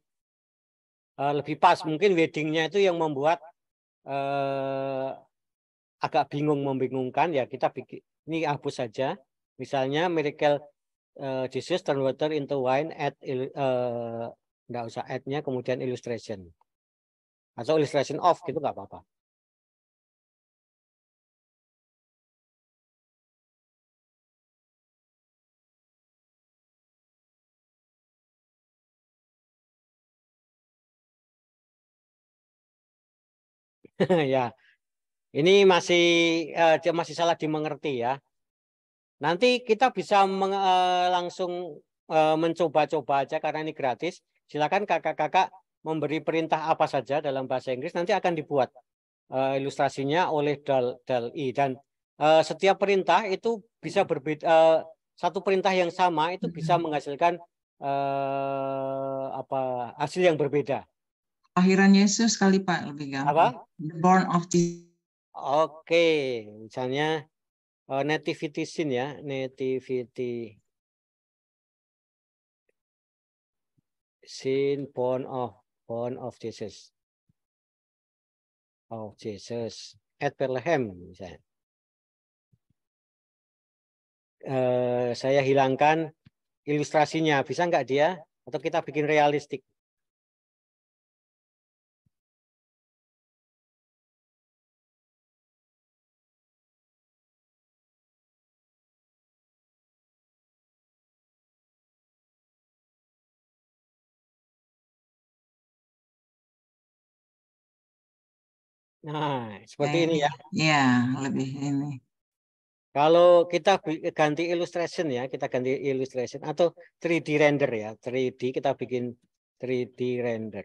[SPEAKER 1] pas. Mungkin weddingnya itu yang membuat agak membingungkan ya. Kita bikin ini, hapus saja. Misalnya Miracle Jesus turn water into wine, add enggak usah add-nya, kemudian illustration. atau illustration of gitu nggak apa-apa. Ya, ini dia masih salah dimengerti ya. Nanti kita bisa langsung mencoba-coba aja karena ini gratis. Silakan kakak-kakak memberi perintah apa saja dalam bahasa Inggris, nanti akan dibuat ilustrasinya oleh DALL-E, dan setiap perintah itu bisa berbeda. Satu perintah yang sama itu bisa menghasilkan hasil yang berbeda.
[SPEAKER 8] Kelahiran Yesus kali Pak, lebih gampang.
[SPEAKER 1] Apa?
[SPEAKER 8] The born of Jesus.
[SPEAKER 1] Oke, misalnya nativity scene ya, nativity scene born of Jesus. Oh, Jesus at Bethlehem misalnya. Saya hilangkan ilustrasinya, bisa nggak dia? Atau kita bikin realistik? Nah, seperti ini ya.
[SPEAKER 8] Ya, lebih ini.
[SPEAKER 1] Kalau kita ganti illustration ya, kita ganti illustration atau 3D render ya. 3D kita bikin 3D render.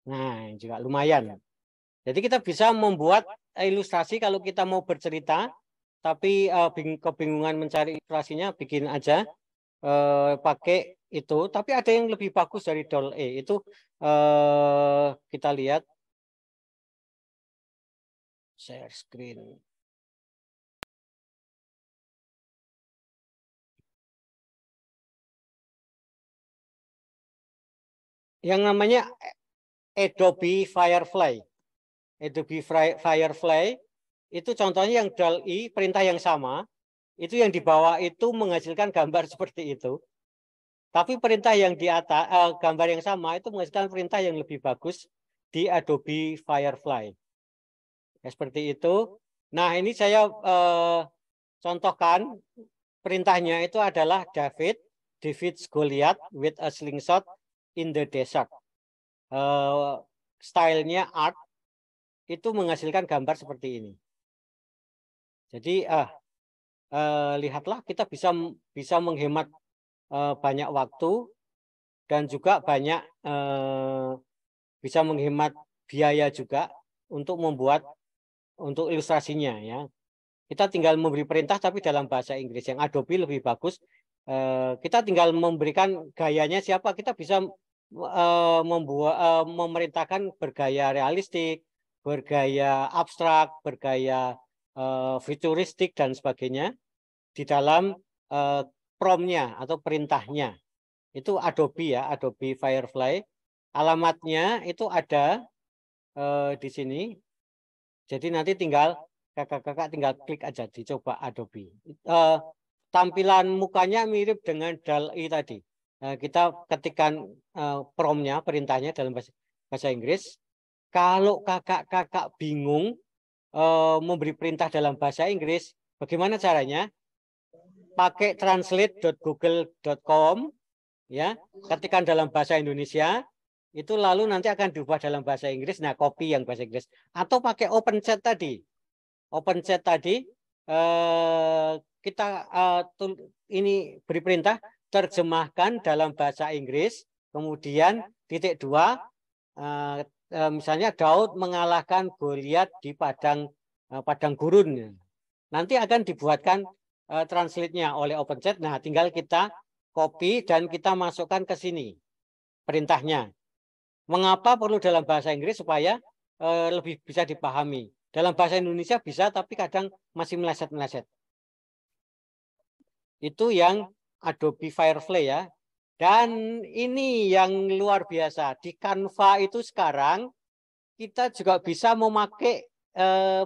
[SPEAKER 1] Nah, juga lumayan. Jadi kita bisa membuat ilustrasi kalau kita mau bercerita, tapi kebingungan mencari ilustrasinya, bikin aja pakai itu. Tapi ada yang lebih bagus dari DALL-E. Itu kita lihat. Share screen. Yang namanya Adobe Firefly. Adobe Firefly itu contohnya yang DALL-E, perintah yang sama, itu yang di bawah itu menghasilkan gambar seperti itu. Tapi perintah yang di atas, gambar yang sama itu menghasilkan perintah yang lebih bagus di Adobe Firefly. Ya, seperti itu. Nah, ini saya contohkan perintahnya itu adalah David's Goliath with a slingshot in the desert. Stylenya art itu menghasilkan gambar seperti ini. Jadi lihatlah, kita bisa menghemat banyak waktu dan juga banyak bisa menghemat biaya juga untuk membuat untuk ilustrasinya ya. Kita tinggal memberi perintah tapi dalam bahasa Inggris. Yang Adobe lebih bagus. Kita tinggal memberikan gayanya siapa, kita bisa memerintahkan bergaya realistik, bergaya abstrak, bergaya futuristik dan sebagainya di dalam prompt-nya atau perintahnya. Itu Adobe ya, Adobe Firefly. Alamatnya itu ada di sini. Jadi nanti tinggal kakak-kakak tinggal klik aja, dicoba Adobe. Tampilan mukanya mirip dengan DALL-E tadi. Kita ketikkan prompt-nya, perintahnya dalam bahasa Inggris. Kalau kakak-kakak bingung memberi perintah dalam bahasa Inggris, bagaimana caranya? Pakai translate.google.com ya, ketikkan dalam bahasa Indonesia, itu lalu nanti akan diubah dalam bahasa Inggris. Nah, copy yang bahasa Inggris atau pakai OpenChat tadi. OpenChat tadi kita ini beri perintah terjemahkan dalam bahasa Inggris, kemudian titik 2 misalnya Daud mengalahkan Goliat di padang gurun. Nanti akan dibuatkan translate-nya oleh OpenChat. Nah, tinggal kita copy dan kita masukkan ke sini perintahnya. Mengapa perlu dalam bahasa Inggris? Supaya lebih bisa dipahami. Dalam bahasa Indonesia bisa, tapi kadang masih meleset-meleset. Itu yang Adobe Firefly ya. Dan ini yang luar biasa. Di Canva itu sekarang kita juga bisa memakai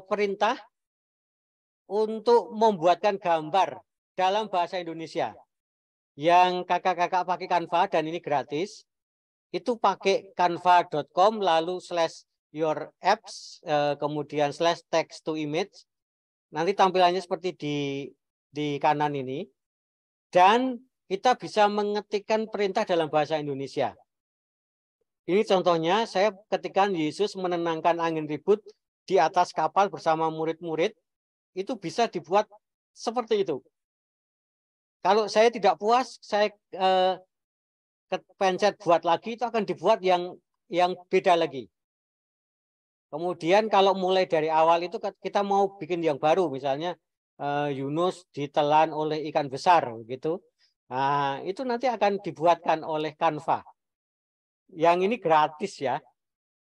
[SPEAKER 1] perintah untuk membuatkan gambar dalam bahasa Indonesia. Yang kakak-kakak pakai Canva dan ini gratis, itu pakai canva.com lalu /your apps kemudian /text to image. Nanti tampilannya seperti di kanan ini. Dan kita bisa mengetikkan perintah dalam bahasa Indonesia. Ini contohnya saya ketikkan Yesus menenangkan angin ribut di atas kapal bersama murid-murid. Itu bisa dibuat seperti itu. Kalau saya tidak puas, saya pencet buat lagi, itu akan dibuat yang beda lagi. Kemudian kalau mulai dari awal itu kita mau bikin yang baru, misalnya Yunus ditelan oleh ikan besar, gitu. Nah, itu nanti akan dibuatkan oleh Canva. Yang ini gratis ya.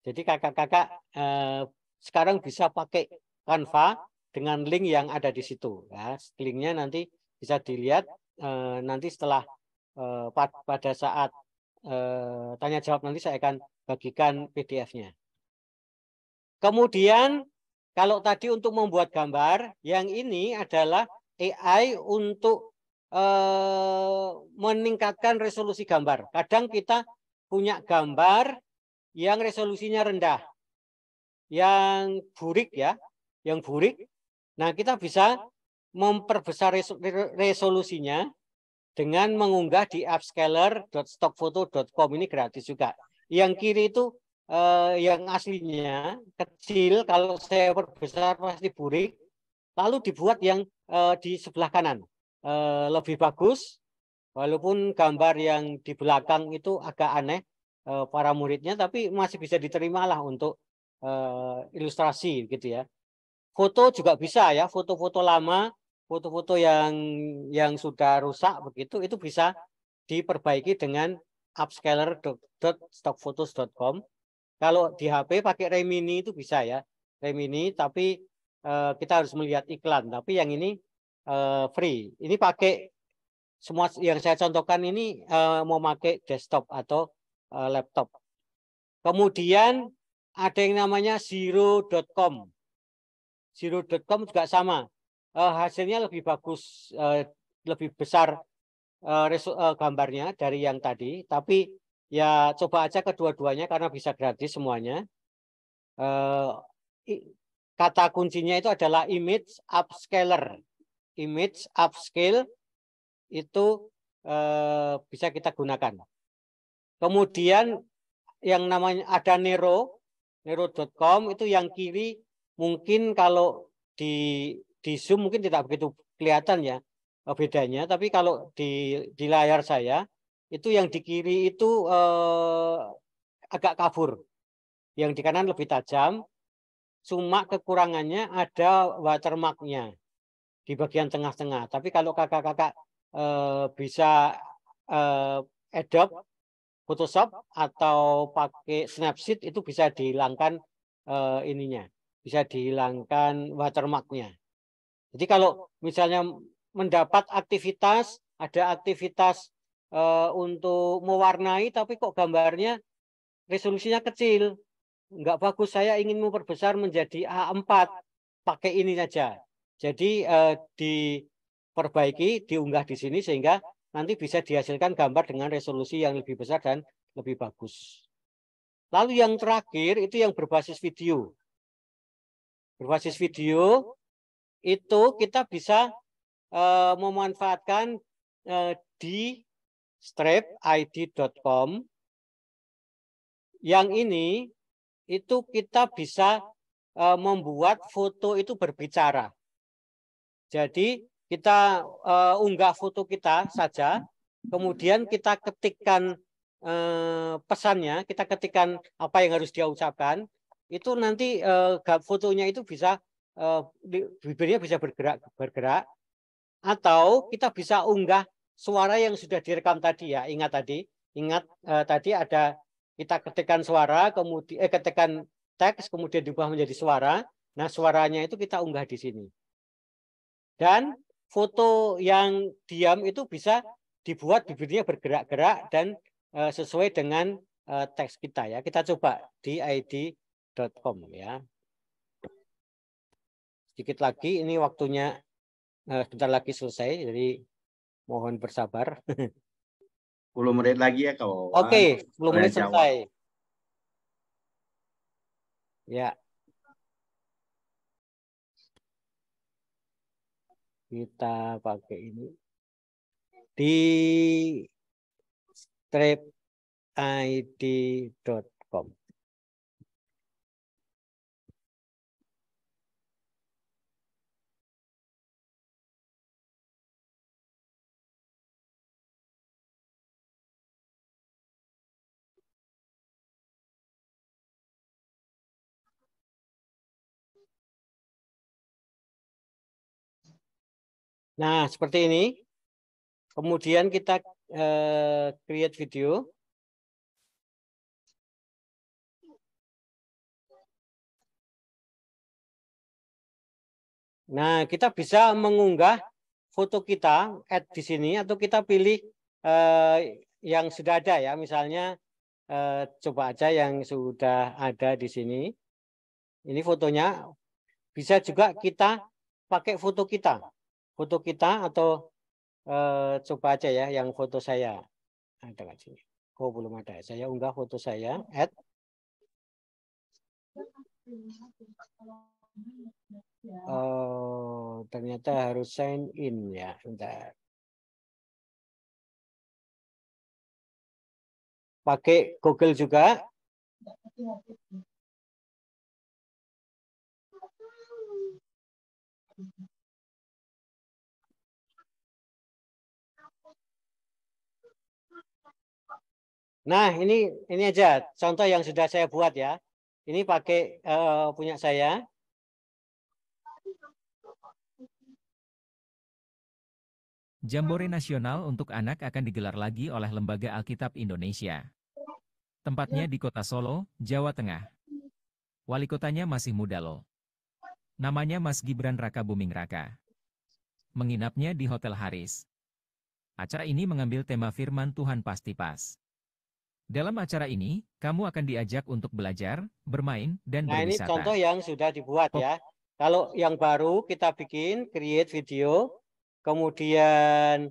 [SPEAKER 1] Jadi kakak-kakak sekarang bisa pakai Canva dengan link yang ada di situ. Ya. Linknya nanti bisa dilihat nanti setelah pada saat tanya jawab nanti saya akan bagikan PDF-nya. Kemudian kalau tadi untuk membuat gambar, yang ini adalah AI untuk meningkatkan resolusi gambar. Kadang kita punya gambar yang resolusinya rendah, yang burik ya, yang burik. Nah, kita bisa memperbesar resolusinya dengan mengunggah di upscaler.stockphoto.com. Ini gratis juga. Yang kiri itu yang aslinya kecil, kalau saya perbesar pasti burik. Lalu dibuat yang di sebelah kanan. Lebih bagus, walaupun gambar yang di belakang itu agak aneh para muridnya, tapi masih bisa diterima lah untuk ilustrasi gitu ya. Foto juga bisa ya, foto-foto lama, foto-foto yang sudah rusak begitu, itu bisa diperbaiki dengan upscaler.stockphotos.com. Kalau di HP pakai Remini itu bisa ya, Remini, tapi kita harus melihat iklan. Tapi yang ini free. Ini pakai semua yang saya contohkan ini mau pakai desktop atau laptop. Kemudian ada yang namanya zero.com. Zero.com juga sama. Hasilnya lebih bagus, lebih besar gambarnya dari yang tadi. Tapi ya coba aja kedua-duanya karena bisa gratis semuanya. Kata kuncinya itu adalah image upscaler. Image upscale itu bisa kita gunakan. Kemudian yang namanya ada Nero.com itu yang kiri mungkin kalau di Zoom mungkin tidak begitu kelihatan ya bedanya, tapi kalau di layar saya itu yang di kiri itu agak kabur, yang di kanan lebih tajam. Cuma kekurangannya ada watermarknya di bagian tengah-tengah. Tapi kalau kakak-kakak bisa Adobe Photoshop atau pakai Snapseed itu bisa dihilangkan ininya, bisa dihilangkan watermarknya. Jadi kalau misalnya mendapat aktivitas, ada aktivitas untuk mewarnai, tapi kok gambarnya resolusinya kecil, nggak bagus, saya ingin memperbesar menjadi A4, pakai ini saja. Jadi diperbaiki, diunggah di sini sehingga nanti bisa dihasilkan gambar dengan resolusi yang lebih besar dan lebih bagus. Lalu yang terakhir itu yang berbasis video. Berbasis video itu kita bisa memanfaatkan di stripid.com. Yang ini itu kita bisa membuat foto itu berbicara. Jadi kita unggah foto kita saja, kemudian kita ketikkan pesannya, kita ketikkan apa yang harus dia ucapkan, itu nanti fotonya itu bisa bibirnya bisa bergerak, atau kita bisa unggah suara yang sudah direkam tadi ya. Ingat tadi ada kita ketikkan suara, kemudian ketikkan teks, kemudian diubah menjadi suara. Nah, suaranya itu kita unggah di sini. Dan foto yang diam itu bisa dibuat bibirnya bergerak-gerak dan sesuai dengan teks kita ya. Kita coba di id.com ya. Sedikit lagi, ini waktunya sebentar lagi selesai, jadi mohon bersabar.
[SPEAKER 2] 10 menit lagi ya kawan.
[SPEAKER 1] Oke, 10 menit
[SPEAKER 2] Saya jawab.
[SPEAKER 1] selesai. Ya. Kita pakai ini. Di stripid.com. Nah, seperti ini. Kemudian kita create video. Nah, kita bisa mengunggah foto kita, add di sini, atau kita pilih yang sudah ada ya. Misalnya, coba aja yang sudah ada di sini. Ini fotonya. Bisa juga kita pakai foto kita. Foto kita atau coba aja ya yang foto saya. Ada nggak sini? Oh, belum ada. Saya unggah foto saya, add. Oh, ternyata harus sign in ya. Bentar. Pakai Google juga. Nah, ini aja contoh yang sudah saya buat ya. Ini pakai punya saya.
[SPEAKER 10] Jambore Nasional untuk anak akan digelar lagi oleh Lembaga Alkitab Indonesia. Tempatnya di Kota Solo, Jawa Tengah. Wali kotanya masih muda loh. Namanya Mas Gibran Raka Buming Raka. Menginapnya di Hotel Haris. Acara ini mengambil tema firman Tuhan pasti pas. Dalam acara ini, kamu akan diajak untuk belajar, bermain, dan
[SPEAKER 1] Nah, ini
[SPEAKER 10] berwisata.
[SPEAKER 1] contoh yang sudah dibuat ya. Kalau yang baru kita bikin, create video. Kemudian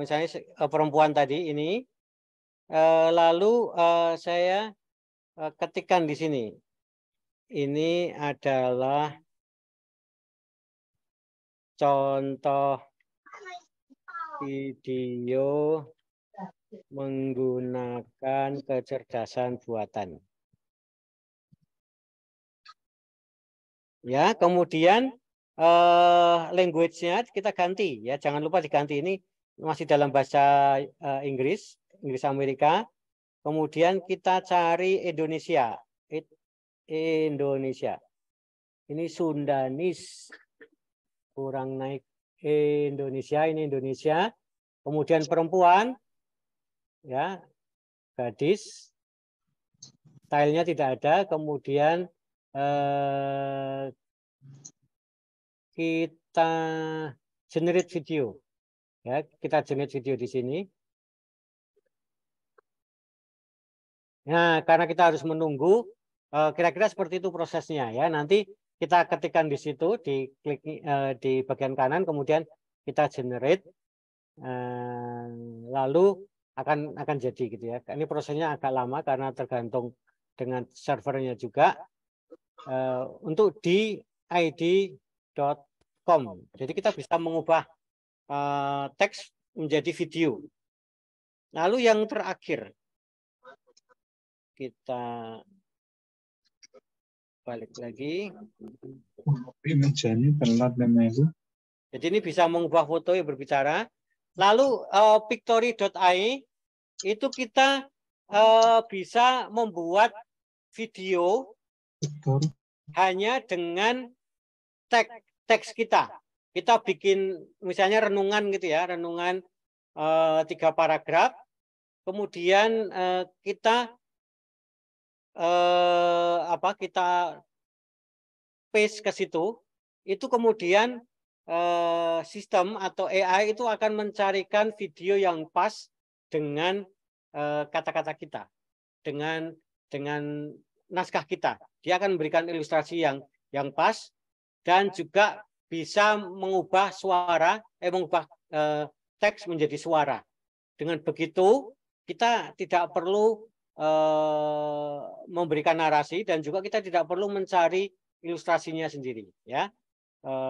[SPEAKER 1] misalnya perempuan tadi ini. Lalu saya ketikkan di sini. Ini adalah contoh video menggunakan kecerdasan buatan. Ya, kemudian language-nya kita ganti ya, jangan lupa diganti, ini masih dalam bahasa Inggris Amerika. Kemudian kita cari Indonesia. Indonesia. Ini Sundanis. Kurang naik Indonesia, ini Indonesia. Kemudian perempuan ya, gadis. Stylenya tidak ada, kemudian kita generate video. Ya, kita generate video di sini. Nah, karena kita harus menunggu, kira-kira seperti itu prosesnya ya. Nanti kita ketikkan di situ, di klik di bagian kanan, kemudian kita generate, lalu akan jadi gitu ya. Ini prosesnya agak lama karena tergantung dengan servernya juga. Untuk di id.com, jadi kita bisa mengubah teks menjadi video. Lalu yang terakhir, kita balik lagi. Jadi ini bisa mengubah foto yang berbicara. Lalu pictory.ai itu kita bisa membuat video hanya dengan teks kita. Kita bikin misalnya renungan gitu ya, renungan 3 paragraf. Kemudian kita kita paste ke situ. Itu kemudian sistem atau AI itu akan mencarikan video yang pas dengan kata-kata kita, dengan naskah kita. Dia akan memberikan ilustrasi yang pas dan juga bisa mengubah teks menjadi suara. Dengan begitu kita tidak perlu memberikan narasi dan juga kita tidak perlu mencari ilustrasinya sendiri, ya.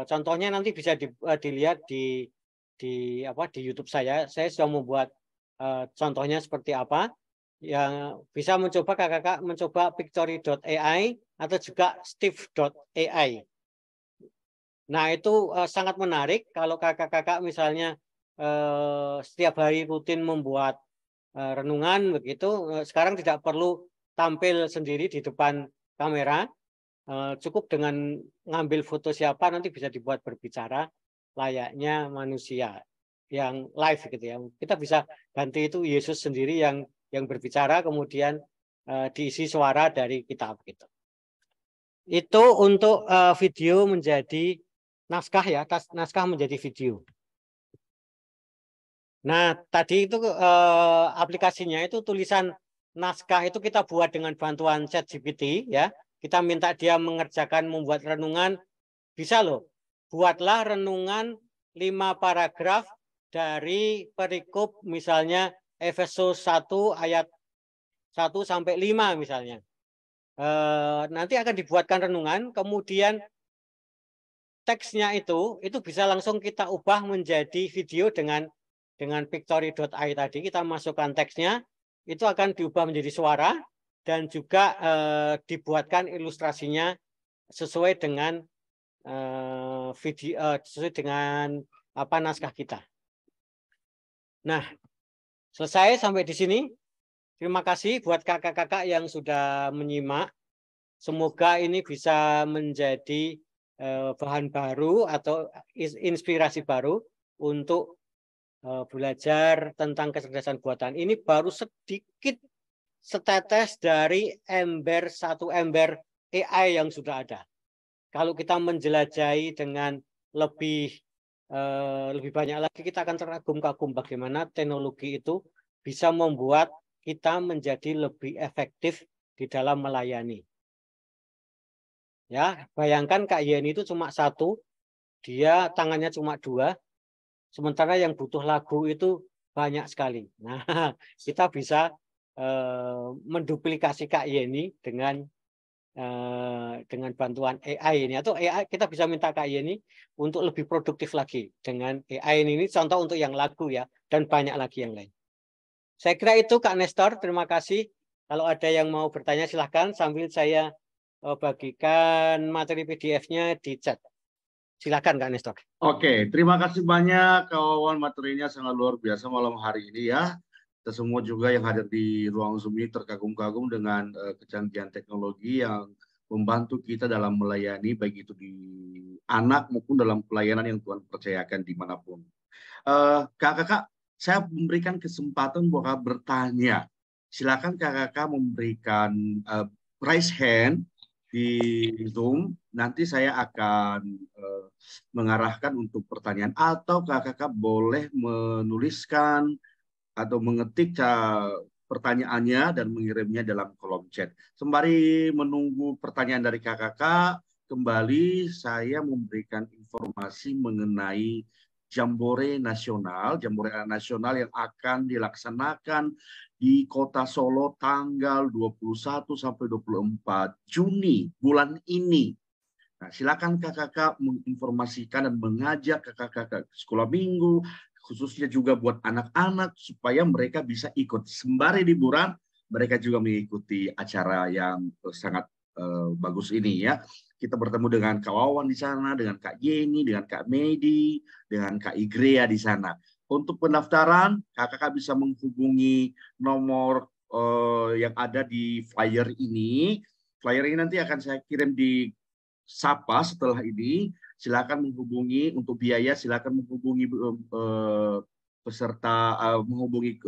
[SPEAKER 1] Contohnya nanti bisa dilihat di YouTube saya. Saya sudah membuat contohnya seperti apa. Yang bisa kakak-kakak mencoba Pictory.ai atau juga Steve.ai. Nah, itu sangat menarik kalau kakak-kakak misalnya setiap hari rutin membuat renungan begitu. Sekarang tidak perlu tampil sendiri di depan kamera. Cukup dengan ngambil foto siapa nanti bisa dibuat berbicara layaknya manusia yang live gitu ya. Kita bisa ganti itu Yesus sendiri yang berbicara kemudian diisi suara dari kita begitu. Itu untuk video menjadi naskah ya, naskah menjadi video. Nah, tadi itu aplikasinya itu tulisan naskah itu kita buat dengan bantuan ChatGPT ya. Kita minta dia membuat renungan, bisa loh. Buatlah renungan 5 paragraf dari perikop misalnya Efesus 1 ayat 1 sampai 5 misalnya. Nanti akan dibuatkan renungan, kemudian teksnya itu bisa langsung kita ubah menjadi video dengan Pictory.ai tadi. Kita masukkan teksnya, itu akan diubah menjadi suara dan juga dibuatkan ilustrasinya sesuai dengan sesuai dengan naskah kita. Nah, selesai sampai di sini. Terima kasih buat kakak-kakak yang sudah menyimak. Semoga ini bisa menjadi bahan baru atau inspirasi baru untuk belajar tentang kecerdasan buatan. Ini baru sedikit setetes dari satu ember AI yang sudah ada. Kalau kita menjelajahi dengan lebih banyak lagi, kita akan teragum-kagum bagaimana teknologi itu bisa membuat kita menjadi lebih efektif di dalam melayani. Ya, bayangkan Kak Yeni itu cuma 1, dia tangannya cuma 2, sementara yang butuh lagu itu banyak sekali. Nah, kita bisa menduplikasi Kak Yeni dengan bantuan AI ini, atau AI kita bisa minta Kak Yeni untuk lebih produktif lagi dengan AI ini. Contoh untuk yang lagu ya, dan banyak lagi yang lain. Saya kira itu Kak Nestor, terima kasih. Kalau ada yang mau bertanya silahkan sambil saya bagikan materi PDF-nya di chat. Silakan Kak Nestor.
[SPEAKER 2] Oke, terima kasih banyak kawan, materinya sangat luar biasa malam hari ini ya. Kita semua juga yang hadir di ruang Zoom ini terkagum-kagum dengan kecanggihan teknologi yang membantu kita dalam melayani, baik itu di anak maupun dalam pelayanan yang Tuhan percayakan dimanapun. Kakak-kakak, saya memberikan kesempatan buat kakak bertanya. Silakan kakak-kakak memberikan raise hand di Zoom. Nanti saya akan mengarahkan untuk pertanyaan, atau kakak-kakak boleh menuliskan atau mengetik pertanyaannya dan mengirimnya dalam kolom chat. Sembari menunggu pertanyaan dari kakak-kakak, kembali saya memberikan informasi mengenai Jambore Nasional yang akan dilaksanakan di Kota Solo tanggal 21 sampai 24 Juni bulan ini. Nah, silakan kakak-kakak menginformasikan dan mengajak kakak-kakak sekolah minggu, khususnya juga buat anak-anak supaya mereka bisa ikut. Sembari liburan, mereka juga mengikuti acara yang sangat bagus ini ya. Kita bertemu dengan Kak Wawan di sana, dengan Kak Yeni, dengan Kak Medi, dengan Kak Igrea di sana. Untuk pendaftaran, kakak-kakak bisa menghubungi nomor yang ada di flyer ini. Flyer ini nanti akan saya kirim di Sapa setelah ini. Silakan menghubungi untuk biaya, silakan menghubungi peserta, menghubungi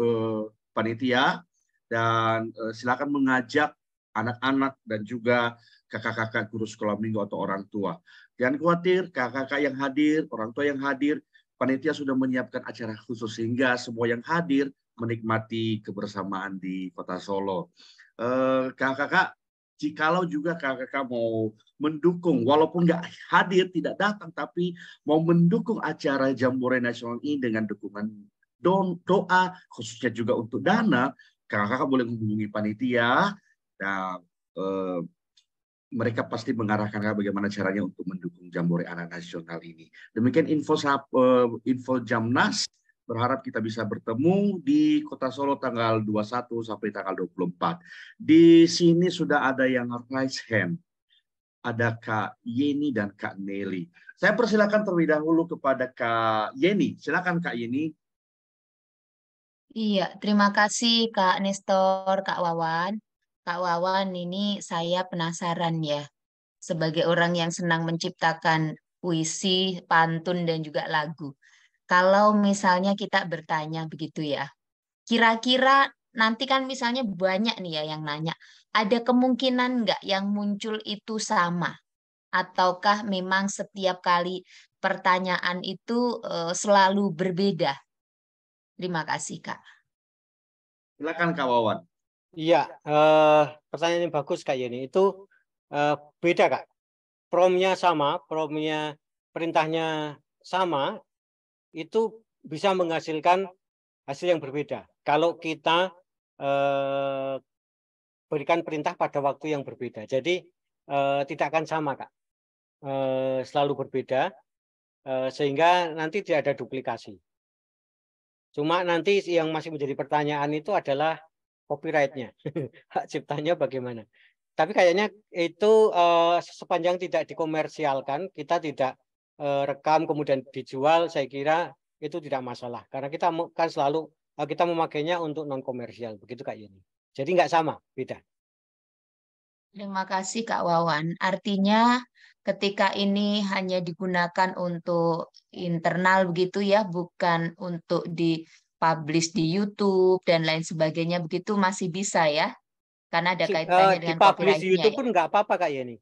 [SPEAKER 2] panitia, dan silakan mengajak anak-anak dan juga kakak-kakak guru sekolah minggu atau orang tua. Jangan khawatir, kakak-kakak yang hadir, orang tua yang hadir, panitia sudah menyiapkan acara khusus sehingga semua yang hadir menikmati kebersamaan di Kota Solo. Kakak-kakak, jikalau juga kakak-kakak mau mendukung, walaupun nggak hadir, tidak datang, tapi mau mendukung acara Jambore Nasional ini dengan dukungan doa, khususnya juga untuk dana, kakak-kakak boleh menghubungi panitia. Nah, mereka pasti mengarahkan bagaimana caranya untuk mendukung Jambore Anak Nasional ini. Demikian info Jamnas. Berharap kita bisa bertemu di Kota Solo tanggal 21 sampai tanggal 24. Di sini sudah ada yang raise hand. Ada Kak Yeni dan Kak Nelly. Saya persilakan terlebih dahulu kepada Kak Yeni. Silakan Kak Yeni.
[SPEAKER 3] Iya, terima kasih Kak Nestor, Kak Wawan. Kak Wawan, ini saya penasaran ya. Sebagai orang yang senang menciptakan puisi, pantun, dan juga lagu. Kalau misalnya kita bertanya begitu ya, kira-kira nanti kan misalnya banyak nih ya yang nanya, ada kemungkinan nggak yang muncul itu sama? Ataukah memang setiap kali pertanyaan itu selalu berbeda? Terima kasih, Kak.
[SPEAKER 2] Silakan Kak Wawan.
[SPEAKER 1] Iya, pertanyaan yang bagus Kak Yeni. Itu beda Kak. Promnya sama, perintahnya sama, itu bisa menghasilkan hasil yang berbeda. Kalau kita berikan perintah pada waktu yang berbeda. Jadi tidak akan sama Kak. Selalu berbeda, sehingga nanti tidak ada duplikasi. Cuma nanti yang masih menjadi pertanyaan itu adalah copyright-nya, hak ciptanya bagaimana. Tapi kayaknya itu sepanjang tidak dikomersialkan, kita tidak rekam kemudian dijual, saya kira itu tidak masalah. Karena kita kan selalu kita memakainya untuk non komersial, begitu Kak Yeni. Jadi nggak sama, beda.
[SPEAKER 3] Terima kasih Kak Wawan. Artinya ketika ini hanya digunakan untuk internal begitu ya, bukan untuk dipublish di YouTube dan lain sebagainya, begitu masih bisa ya? Karena ada kaitannya dengan
[SPEAKER 1] Dipublish di
[SPEAKER 3] copyright-nya
[SPEAKER 1] YouTube
[SPEAKER 3] ya.
[SPEAKER 1] pun nggak apa-apa Kak Yeni.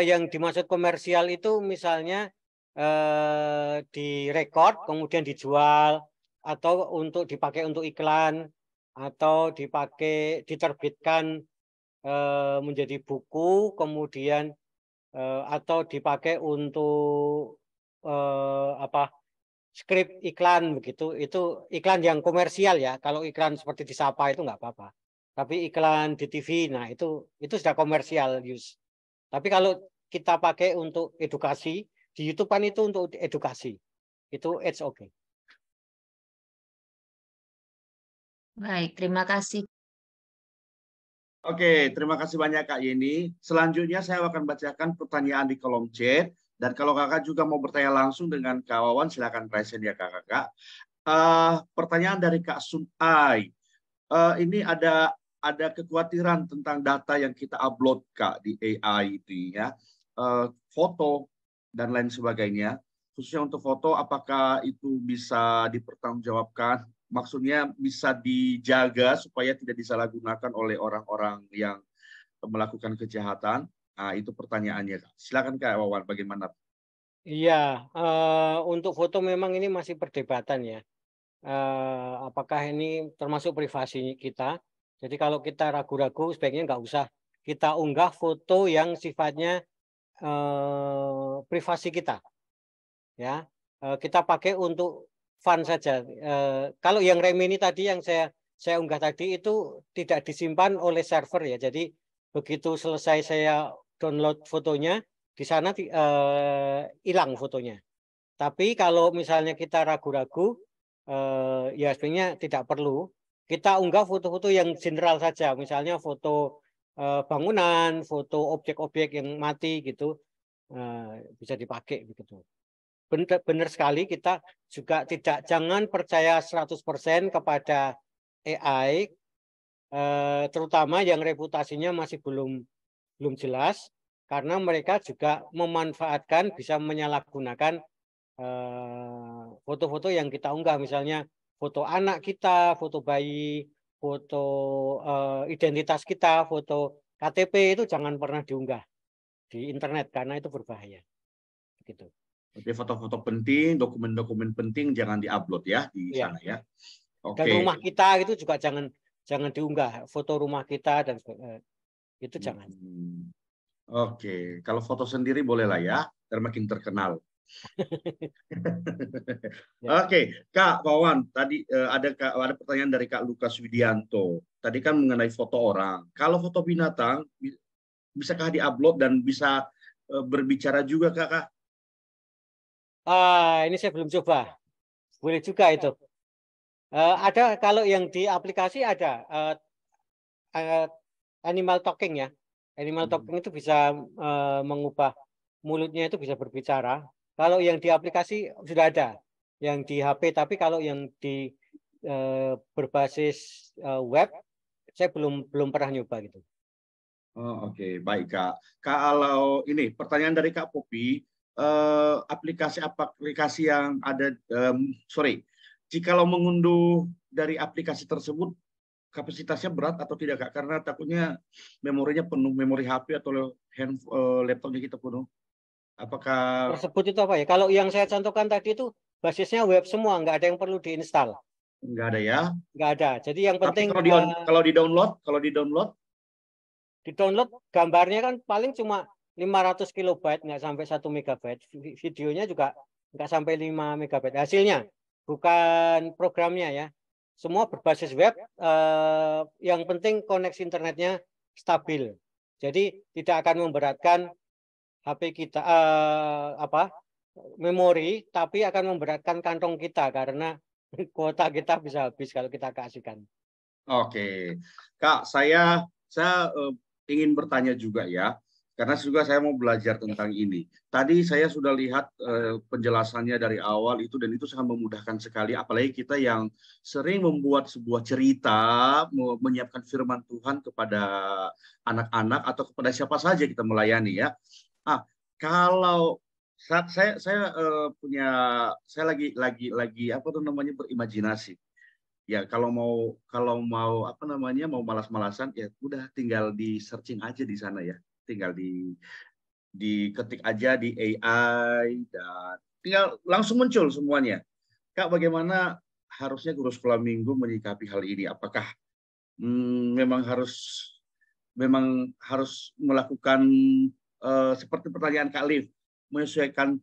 [SPEAKER 1] Yang dimaksud komersial itu misalnya direkod kemudian dijual, atau untuk dipakai untuk iklan, atau dipakai diterbitkan menjadi buku, kemudian atau dipakai untuk skrip iklan begitu. Itu iklan yang komersial ya. Kalau iklan seperti di Sapa itu nggak apa-apa. Tapi iklan di TV, nah itu sudah komersial use. Tapi kalau kita pakai untuk edukasi, di YouTube kan itu untuk edukasi. Itu it's okay.
[SPEAKER 3] Baik, terima kasih.
[SPEAKER 2] Oke, terima kasih banyak Kak Yeni. Selanjutnya saya akan bacakan pertanyaan di kolom chat. Dan kalau kakak juga mau bertanya langsung dengan Kak Wawan, silakan present ya kakak. Pertanyaan dari Kak Sunai. Ini ada kekhawatiran tentang data yang kita upload Kak di AI itu ya. Foto dan lain sebagainya. Khususnya untuk foto, apakah itu bisa dipertanggungjawabkan? Maksudnya bisa dijaga supaya tidak disalahgunakan oleh orang-orang yang melakukan kejahatan. Nah, itu pertanyaannya. Silakan Kak Wawan, bagaimana?
[SPEAKER 1] Iya, untuk foto memang ini masih perdebatan ya. Apakah ini termasuk privasi kita? Jadi kalau kita ragu-ragu, sebaiknya nggak usah kita unggah foto yang sifatnya privasi kita. Ya, kita pakai untuk fun saja. Kalau yang Remini tadi yang saya unggah tadi itu tidak disimpan oleh server ya. Jadi begitu selesai saya download fotonya, di sana hilang fotonya. Tapi kalau misalnya kita ragu-ragu, ya sebenarnya tidak perlu. Kita unggah foto-foto yang general saja, misalnya foto bangunan, foto objek-objek yang mati gitu, bisa dipakai begitu. Benar sekali, kita juga jangan percaya 100% kepada AI, terutama yang reputasinya masih belum jelas, karena mereka juga memanfaatkan, bisa menyalahgunakan foto-foto yang kita unggah, misalnya foto anak kita, foto bayi, foto identitas kita, foto KTP itu jangan pernah diunggah di internet karena itu berbahaya. Begitu.
[SPEAKER 2] Oke, foto-foto penting, dokumen-dokumen penting jangan diupload ya di
[SPEAKER 1] Iya.
[SPEAKER 2] sana ya.
[SPEAKER 1] Dan
[SPEAKER 2] Oke.
[SPEAKER 1] rumah kita itu juga jangan diunggah, foto rumah kita dan itu jangan.
[SPEAKER 2] Oke, kalau foto sendiri boleh lah ya, biar makin terkenal.
[SPEAKER 1] Ya.
[SPEAKER 2] Oke, Kak Wawan, tadi ada pertanyaan dari Kak Lukas Widianto. Tadi kan mengenai foto orang. Kalau foto binatang, bisakah diupload dan bisa berbicara juga, Kak?
[SPEAKER 1] Ini saya belum coba. Boleh juga itu. Ada kalau yang di aplikasi ada animal talking ya. Animal talking itu bisa mengubah mulutnya itu bisa berbicara. Kalau yang di aplikasi sudah ada, yang di HP. Tapi kalau yang di berbasis web, saya belum pernah nyoba gitu.
[SPEAKER 2] Oh, oke, baik Kak. Kalau ini pertanyaan dari Kak Popi, aplikasi yang ada, jikalau mengunduh dari aplikasi tersebut kapasitasnya berat atau tidak Kak? Karena takutnya memorinya penuh, memori HP atau laptopnya kita penuh. Apakah
[SPEAKER 1] tersebut itu apa ya? Kalau yang saya contohkan tadi itu basisnya web semua, nggak ada yang perlu diinstal.
[SPEAKER 2] Nggak ada ya?
[SPEAKER 1] Nggak ada. Jadi yang penting
[SPEAKER 2] tapi kalau di download
[SPEAKER 1] gambarnya kan paling cuma 500 kilobyte, nggak sampai 1 megabyte. Videonya juga nggak sampai 5 megabyte. Hasilnya, bukan programnya ya. Semua berbasis web. Yang penting koneksi internetnya stabil. Jadi tidak akan memberatkan HP kita, memori, tapi akan memberatkan kantong kita karena kuota kita bisa habis kalau kita keasikan.
[SPEAKER 2] Oke, Kak, saya ingin bertanya juga ya, karena juga saya mau belajar tentang ini. Tadi saya sudah lihat penjelasannya dari awal itu, dan itu sangat memudahkan sekali, apalagi kita yang sering membuat sebuah cerita, menyiapkan firman Tuhan kepada anak-anak atau kepada siapa saja kita melayani ya. Kalau saya lagi apa tuh namanya, berimajinasi. Ya kalau mau mau malas-malasan ya udah tinggal di searching aja di sana ya. Tinggal diketik aja di AI dan tinggal langsung muncul semuanya. Kak, bagaimana harusnya guru sekolah minggu menyikapi hal ini? Apakah memang harus melakukan seperti pertanyaan Kak Liv, menyesuaikan,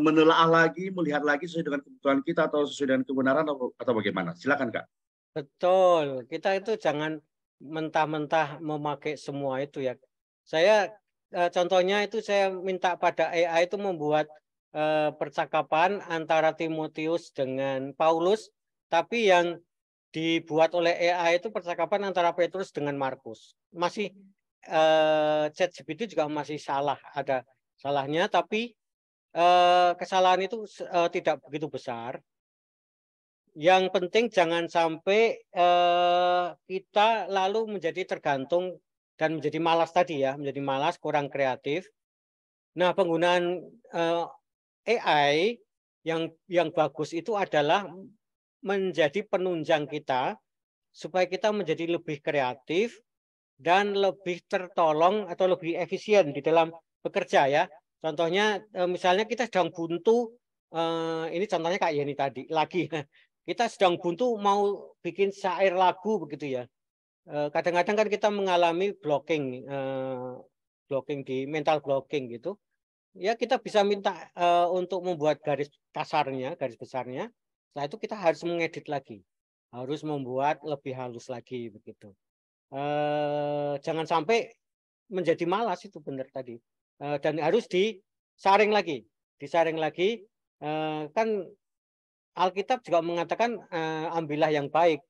[SPEAKER 2] menelaah lagi, melihat lagi sesuai dengan kebutuhan kita atau sesuai dengan kebenaran atau bagaimana? Silakan Kak.
[SPEAKER 1] Betul, kita itu jangan mentah-mentah memakai semua itu ya. Saya contohnya itu saya minta pada AI itu membuat percakapan antara Timotius dengan Paulus, tapi yang dibuat oleh AI itu percakapan antara Petrus dengan Markus. Masih ChatGPT juga masih salah, ada salahnya, tapi kesalahan itu tidak begitu besar. Yang penting jangan sampai kita lalu menjadi tergantung dan menjadi malas tadi ya, menjadi malas, kurang kreatif. Nah, penggunaan AI yang bagus itu adalah menjadi penunjang kita supaya kita menjadi lebih kreatif dan lebih tertolong atau lebih efisien di dalam bekerja ya. Contohnya misalnya kita sedang buntu, ini contohnya Kak Yeni tadi lagi. Kita sedang buntu mau bikin syair lagu begitu ya. Kadang-kadang kan kita mengalami blocking di mental blocking gitu. Ya kita bisa minta untuk membuat garis kasarnya, garis besarnya. Setelah itu kita harus mengedit lagi, harus membuat lebih halus lagi begitu. Jangan sampai menjadi malas, itu benar tadi. Dan harus disaring lagi, kan Alkitab juga mengatakan ambillah yang baik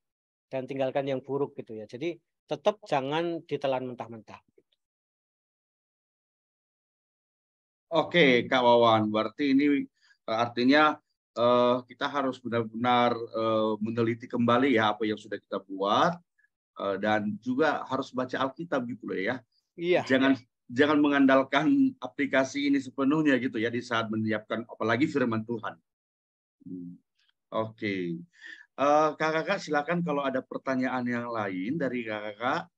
[SPEAKER 1] dan tinggalkan yang buruk gitu ya. Jadi tetap jangan ditelan mentah-mentah.
[SPEAKER 2] Oke, Kak Wawan, berarti ini artinya kita harus benar-benar meneliti kembali ya apa yang sudah kita buat, dan juga harus baca Alkitab gitu loh ya.
[SPEAKER 1] Iya.
[SPEAKER 2] Jangan mengandalkan aplikasi ini sepenuhnya gitu ya di saat menyiapkan apalagi firman Tuhan. Oke. Kakak silakan kalau ada pertanyaan yang lain dari kakak.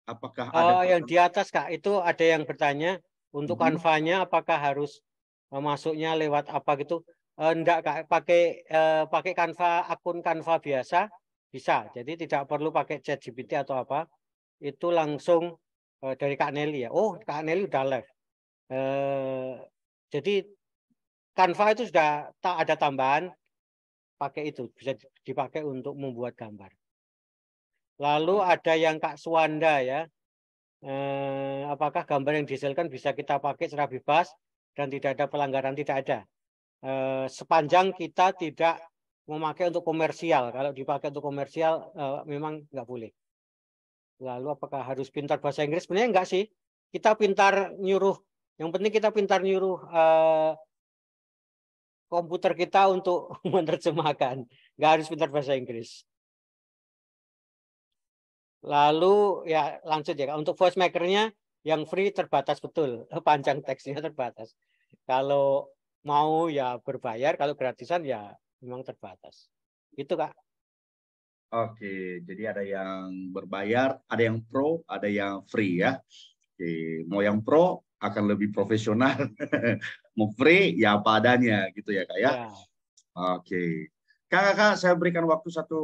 [SPEAKER 2] Apakah ada
[SPEAKER 1] yang di atas Kak, itu ada yang bertanya untuk Canva-nya apakah harus masuknya lewat apa gitu? Enggak Kak, pakai Canva, akun Canva biasa bisa. Jadi tidak perlu pakai ChatGPT atau apa. Itu langsung dari Kak Nelly ya. Oh, Kak Nelly udah live. Jadi Canva itu sudah ada tambahan pakai itu, bisa dipakai untuk membuat gambar. Lalu ada yang Kak Suwanda ya. Apakah gambar yang dihasilkan bisa kita pakai secara bebas dan tidak ada pelanggaran? Tidak ada. Sepanjang kita tidak memakai untuk komersial. Kalau dipakai untuk komersial memang nggak boleh. Lalu apakah harus pintar bahasa Inggris? Sebenarnya enggak sih. Kita pintar nyuruh. Yang penting kita pintar nyuruh komputer kita untuk menerjemahkan. Nggak harus pintar bahasa Inggris. Lalu ya lanjut ya. Untuk voice maker-nya yang free terbatas betul. Panjang teksnya terbatas. Kalau mau ya berbayar. Kalau gratisan ya memang terbatas. Itu Kak.
[SPEAKER 2] Oke, jadi ada yang berbayar, ada yang pro, ada yang free ya. Oke, mau yang pro akan lebih profesional, mau free ya apa adanya gitu ya Kak ya.
[SPEAKER 1] Ya.
[SPEAKER 2] Oke, Kakak, saya berikan waktu satu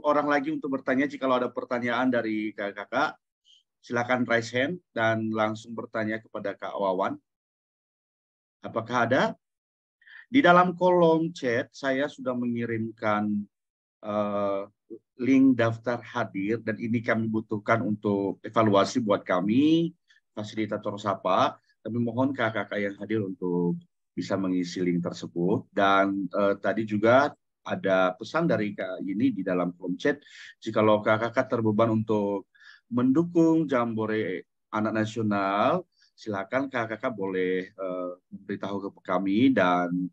[SPEAKER 2] orang lagi untuk bertanya. Jika ada pertanyaan dari Kakak, silakan raise hand dan langsung bertanya kepada Kak Wawan. Apakah ada? Di dalam kolom chat saya sudah mengirimkan link daftar hadir dan ini kami butuhkan untuk evaluasi buat kami, fasilitator Sapa. Kami mohon kakak-kakak yang hadir untuk bisa mengisi link tersebut. Dan tadi juga ada pesan dari Kak ini di dalam kolom chat, jikalau kakak-kakak terbeban untuk mendukung Jambore Anak Nasional, silakan kakak-kakak boleh memberitahu ke kami dan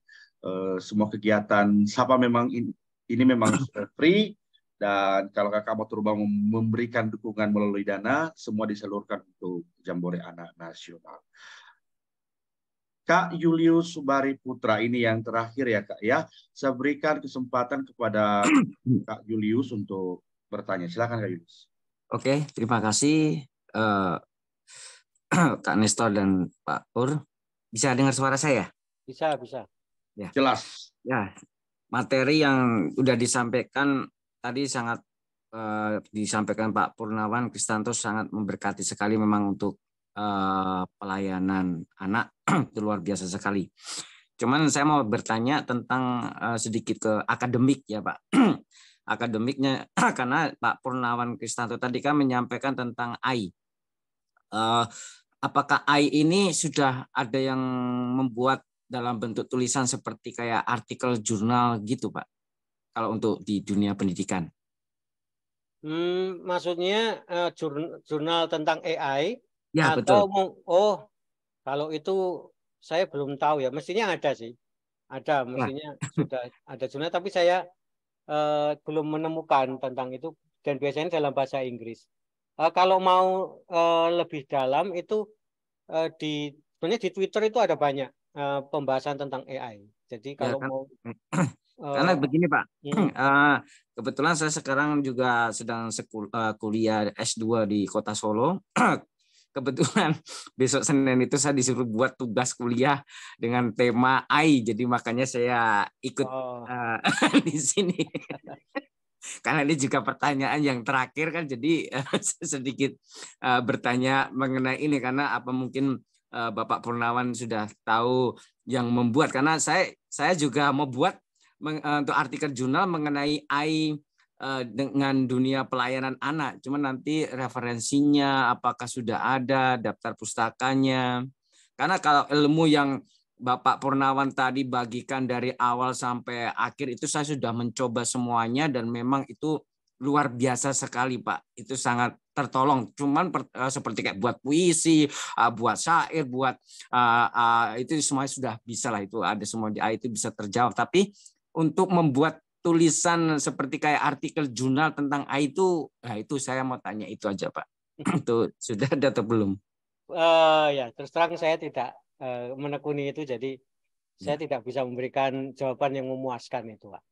[SPEAKER 2] semua kegiatan Sapa memang ini memang free. Dan kalau kakak mau turba memberikan dukungan melalui dana, semua disalurkan untuk Jambore Anak Nasional. Kak Julius Subari Putra, ini yang terakhir ya Kak ya. Saya berikan kesempatan kepada Kak Julius untuk bertanya. Silakan Kak Julius.
[SPEAKER 11] Oke, terima kasih Kak Nestor dan Pak Pur. Bisa dengar suara saya?
[SPEAKER 1] Bisa, bisa.
[SPEAKER 11] Ya.
[SPEAKER 2] Jelas.
[SPEAKER 11] Ya, materi yang sudah disampaikan tadi sangat disampaikan Pak Purnawan Kristanto sangat memberkati sekali memang untuk pelayanan anak itu luar biasa sekali. Cuman saya mau bertanya tentang sedikit ke akademik ya Pak. Akademiknya karena Pak Purnawan Kristanto tadi kan menyampaikan tentang AI. Apakah AI ini sudah ada yang membuat dalam bentuk tulisan seperti kayak artikel jurnal gitu Pak? Kalau untuk di dunia pendidikan.
[SPEAKER 1] Maksudnya jurnal tentang AI
[SPEAKER 11] ya,
[SPEAKER 1] atau
[SPEAKER 11] betul.
[SPEAKER 1] Kalau itu saya belum tahu ya. Mestinya ada sih. Ada, mestinya sudah ada jurnal, tapi saya belum menemukan tentang itu dan biasanya dalam bahasa Inggris. Kalau mau lebih dalam itu sebenarnya di Twitter itu ada banyak pembahasan tentang AI. Jadi kalau mau
[SPEAKER 11] karena begini Pak, kebetulan saya sekarang juga sedang kuliah S2 di Kota Solo. Kebetulan besok Senin itu saya disuruh buat tugas kuliah dengan tema AI, jadi makanya saya ikut di sini. Karena ini juga pertanyaan yang terakhir kan, jadi sedikit bertanya mengenai ini karena apa mungkin Bapak Purnawan sudah tahu yang membuat, karena saya juga mau buat untuk artikel jurnal mengenai AI dengan dunia pelayanan anak. Cuma nanti referensinya apakah sudah ada, daftar pustakanya. Karena kalau ilmu yang Bapak Purnawan tadi bagikan dari awal sampai akhir itu saya sudah mencoba semuanya dan memang itu luar biasa sekali Pak. Itu sangat tertolong. Cuman seperti kayak buat puisi, buat syair, buat itu semuanya sudah bisa lah, itu ada semua di AI itu bisa terjawab. Tapi untuk membuat tulisan seperti kayak artikel jurnal tentang AI itu, nah itu saya mau tanya itu aja Pak. Itu sudah ada atau belum?
[SPEAKER 1] Ya, terus terang saya tidak menekuni itu, jadi saya tidak bisa memberikan jawaban yang memuaskan itu Pak.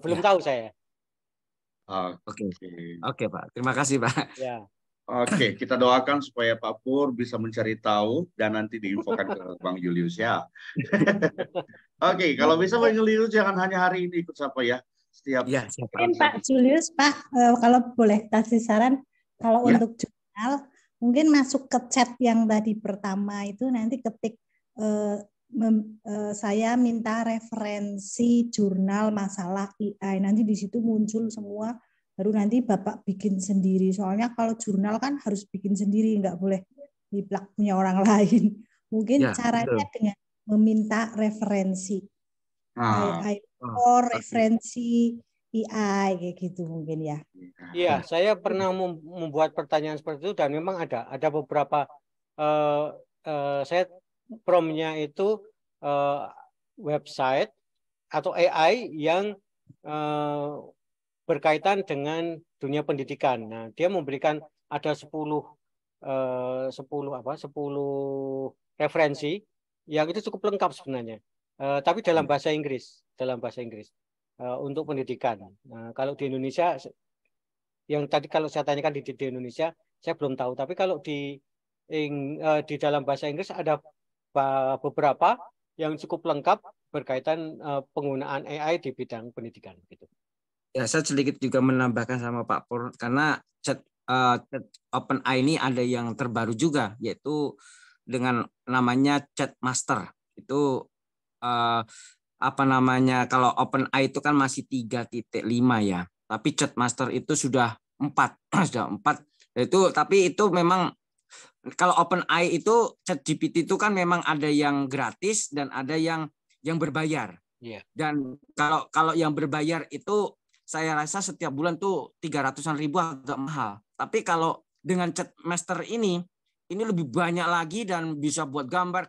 [SPEAKER 1] Belum tahu saya.
[SPEAKER 11] Oke,
[SPEAKER 2] Oke.
[SPEAKER 11] oke Pak. Terima kasih Pak.
[SPEAKER 1] Ya.
[SPEAKER 2] Oke, kita doakan supaya Pak Pur bisa mencari tahu dan nanti diinfokan ke Bang Julius ya. Oke, kalau bisa Bang Julius jangan hanya hari ini ikut sapa ya. Setiap
[SPEAKER 11] Ya, siap.
[SPEAKER 12] Mungkin Pak Julius, Pak, kalau boleh kasih saran, kalau
[SPEAKER 2] Ya.
[SPEAKER 12] untuk jurnal, mungkin masuk ke chat yang tadi pertama itu nanti ketik saya minta referensi jurnal masalah AI. Nanti di situ muncul semua, baru nanti Bapak bikin sendiri. Soalnya kalau jurnal kan harus bikin sendiri, nggak boleh diplak punya orang lain. Mungkin
[SPEAKER 11] Ya,
[SPEAKER 12] caranya
[SPEAKER 11] betul.
[SPEAKER 12] dengan meminta referensi.
[SPEAKER 2] Ah,
[SPEAKER 12] Referensi AI kayak gitu mungkin ya.
[SPEAKER 1] Iya, saya pernah membuat pertanyaan seperti itu dan memang ada beberapa saya promnya itu website atau AI yang berkaitan dengan dunia pendidikan. Nah, dia memberikan ada 10 referensi yang itu cukup lengkap sebenarnya. Tapi dalam bahasa Inggris, untuk pendidikan. Nah, kalau di Indonesia yang tadi kalau saya tanyakan di Indonesia, saya belum tahu. Tapi kalau di dalam bahasa Inggris ada beberapa yang cukup lengkap berkaitan penggunaan AI di bidang pendidikan. Gitu.
[SPEAKER 11] Ya, saya sedikit juga menambahkan sama Pak Pur karena chat OpenAI ini ada yang terbaru juga, yaitu dengan namanya Chat Master. Itu kalau OpenAI itu kan masih 3.5 ya, tapi Chat Master itu sudah 4 sudah 4. Tapi itu memang kalau OpenAI itu ChatGPT itu kan memang ada yang gratis dan ada yang berbayar.
[SPEAKER 1] Yeah.
[SPEAKER 11] Dan kalau yang berbayar itu saya rasa setiap bulan tuh 300-an ribu agak mahal. Tapi kalau dengan Chat Master ini lebih banyak lagi dan bisa buat gambar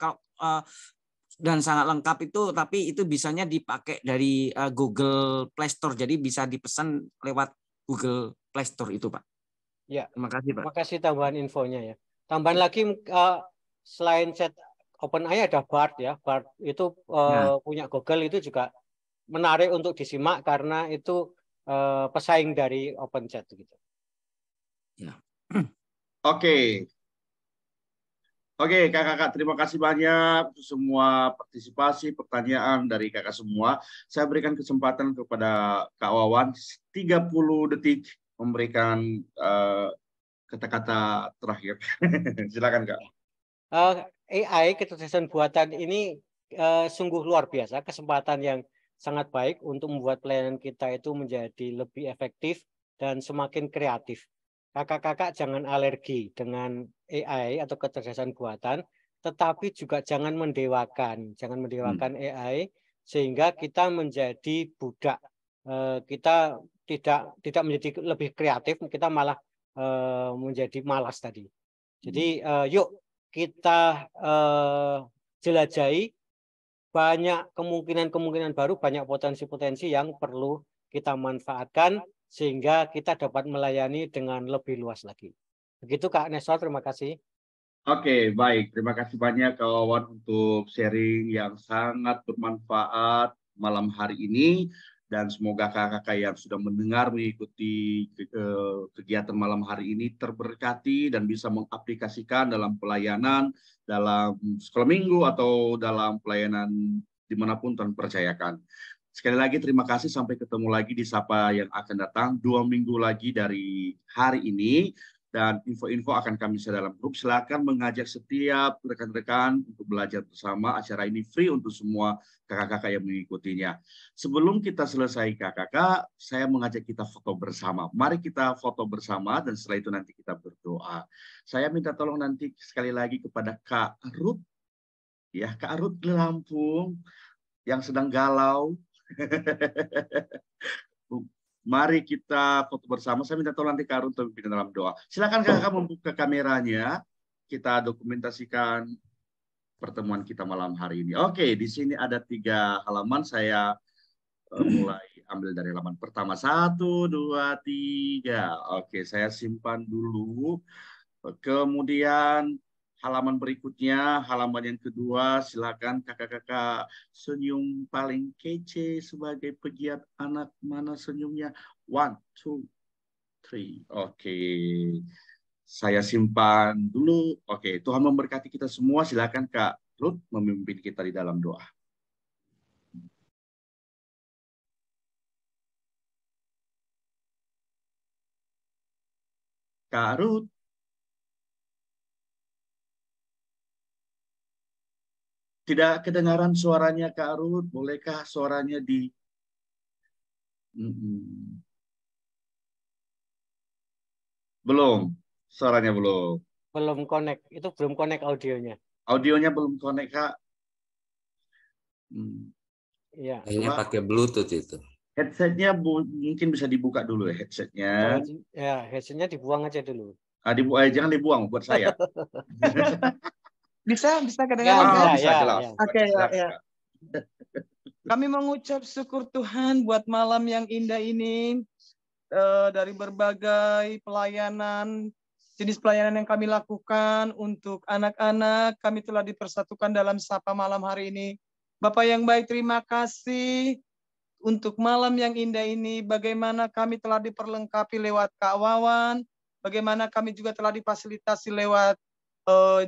[SPEAKER 11] dan sangat lengkap itu, tapi itu bisanya dipakai dari Google Play Store. Jadi bisa dipesan lewat Google Play Store itu, Pak.
[SPEAKER 1] Ya.
[SPEAKER 11] Terima kasih, Pak.
[SPEAKER 1] Terima kasih tambahan infonya ya. Tambahan lagi selain chat OpenAI ada Bard ya. Bard itu punya Google, itu juga menarik untuk disimak karena itu pesaing dari OpenChat gitu.
[SPEAKER 11] Ya.
[SPEAKER 2] Oke, kakak-kakak, terima kasih banyak semua partisipasi, pertanyaan dari kakak semua. Saya berikan kesempatan kepada Kak Wawan 30 detik memberikan kata-kata terakhir. Silakan, Kak.
[SPEAKER 1] AI, kecerdasan buatan ini sungguh luar biasa, kesempatan yang sangat baik untuk membuat pelayanan kita itu menjadi lebih efektif dan semakin kreatif. Kakak-kakak jangan alergi dengan AI atau kecerdasan buatan, tetapi juga jangan mendewakan AI sehingga kita menjadi budak. Kita tidak menjadi lebih kreatif, kita malah menjadi malas tadi. Jadi yuk kita jelajahi banyak kemungkinan baru, banyak potensi-potensi yang perlu kita manfaatkan sehingga kita dapat melayani dengan lebih luas lagi. Begitu Kak Nestor, terima kasih.
[SPEAKER 2] Oke, baik. Terima kasih banyak Kak Wawan untuk sharing yang sangat bermanfaat malam hari ini. Dan semoga kakak-kakak yang sudah mendengar, mengikuti kegiatan malam hari ini terberkati dan bisa mengaplikasikan dalam pelayanan, dalam sekolah minggu atau dalam pelayanan dimanapun Tuhan percayakan. Sekali lagi terima kasih, sampai ketemu lagi di Sapa yang akan datang 2 minggu lagi dari hari ini. Dan info-info akan kami share dalam grup. Silakan mengajak setiap rekan-rekan untuk belajar bersama. Acara ini free untuk semua kakak-kakak yang mengikutinya. Sebelum kita selesai kakak-kakak, saya mengajak kita foto bersama. Mari kita foto bersama dan setelah itu nanti kita berdoa. Saya minta tolong nanti sekali lagi kepada Kak Ruth. Ya, Kak Ruth di Lampung yang sedang galau. Mari kita foto bersama. Saya minta tolong nanti Kak Arun untuk pimpin dalam doa. Silakan kakak membuka kameranya. Kita dokumentasikan pertemuan kita malam hari ini. Oke, di sini ada 3 halaman. Saya mulai ambil dari halaman pertama. 1, 2, 3. Oke, saya simpan dulu. Kemudian halaman berikutnya, halaman yang kedua, silakan kakak-kakak senyum paling kece sebagai pegiat anak, mana senyumnya. 1, 2, 3. Oke. Saya simpan dulu. Oke, Tuhan memberkati kita semua. Silakan Kak Ruth memimpin kita di dalam doa. Kak Ruth. Tidak kedengaran suaranya Kak Ruth. Bolehkah suaranya di... Belum. Suaranya belum.
[SPEAKER 1] Belum connect. Itu belum connect audionya.
[SPEAKER 2] Audionya belum connect, Kak.
[SPEAKER 1] Iya.
[SPEAKER 4] Kayaknya pakai Bluetooth itu.
[SPEAKER 2] Headsetnya mungkin bisa dibuka dulu ya headsetnya.
[SPEAKER 1] Ya, headsetnya dibuang aja dulu.
[SPEAKER 2] Jangan dibuang buat saya.
[SPEAKER 13] Bisa kedengaran?
[SPEAKER 2] Bisa jelas.
[SPEAKER 13] Oke, ya. Kami mengucap syukur Tuhan buat malam yang indah ini. Dari berbagai pelayanan, jenis pelayanan yang kami lakukan untuk anak-anak, kami telah dipersatukan dalam Sapa malam hari ini. Bapak yang baik, terima kasih untuk malam yang indah ini, bagaimana kami telah diperlengkapi lewat Kak Wawan, bagaimana kami juga telah difasilitasi lewat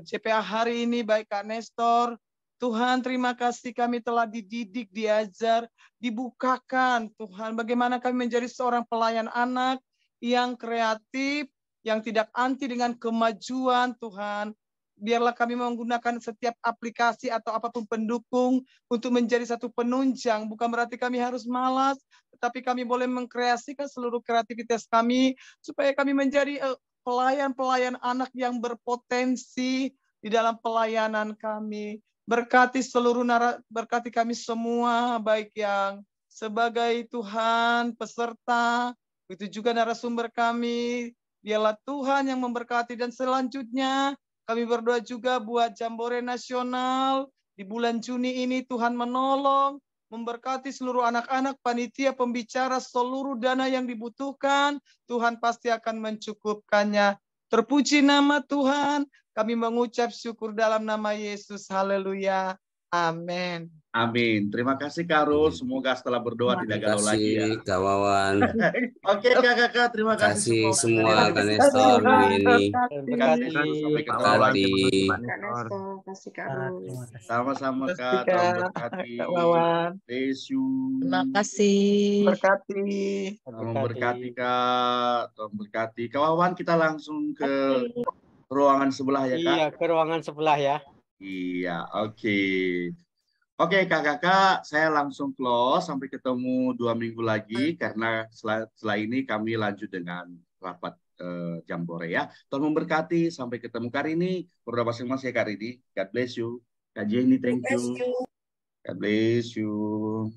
[SPEAKER 13] JPA hari ini, baik Kak Nestor. Tuhan, terima kasih kami telah dididik, diajar, dibukakan. Tuhan, bagaimana kami menjadi seorang pelayan anak yang kreatif, yang tidak anti dengan kemajuan, Tuhan. Biarlah kami menggunakan setiap aplikasi atau apapun pendukung untuk menjadi satu penunjang. Bukan berarti kami harus malas, tetapi kami boleh mengkreasikan seluruh kreativitas kami, supaya kami menjadi pelayan-pelayan anak yang berpotensi di dalam pelayanan kami. Berkati berkati kami semua, baik yang sebagai Tuhan, peserta, itu juga narasumber kami. Biarlah Tuhan yang memberkati, dan selanjutnya kami berdoa juga buat Jambore Nasional di bulan Juni ini. Tuhan menolong, memberkati seluruh anak-anak, panitia, pembicara, seluruh dana yang dibutuhkan. Tuhan pasti akan mencukupkannya. Terpuji nama Tuhan. Kami mengucap syukur dalam nama Yesus. Haleluya. Amin.
[SPEAKER 2] Amin. Terima kasih Kak Ruth. Semoga setelah berdoa tidak galau lagi ya.
[SPEAKER 4] Kak Wawan.
[SPEAKER 2] Oke Kakak, terima kasih
[SPEAKER 4] semua Kak Nestor, Bu Yeni.
[SPEAKER 2] Terima kasih. Sampai ketemu lagi. Sama-sama Kak. Tuhan berkati.
[SPEAKER 13] Kak Wawan.
[SPEAKER 2] Bless you.
[SPEAKER 9] Terima kasih.
[SPEAKER 13] Berkati.
[SPEAKER 2] Tuhan berkati Kak. Tuhan berkati. Kak Wawan, kita langsung ke ruangan sebelah ya Kak.
[SPEAKER 1] Iya, ke ruangan sebelah ya.
[SPEAKER 2] Iya, oke. Oke Kakak, saya langsung close. Sampai ketemu 2 minggu lagi. Karena setelah ini kami lanjut dengan rapat Jambore ya. Tuhan memberkati. Sampai ketemu kali ini. Berdoa masing-masing ya Kak Rini. God bless you. Kak Jenny, thank you. God bless you.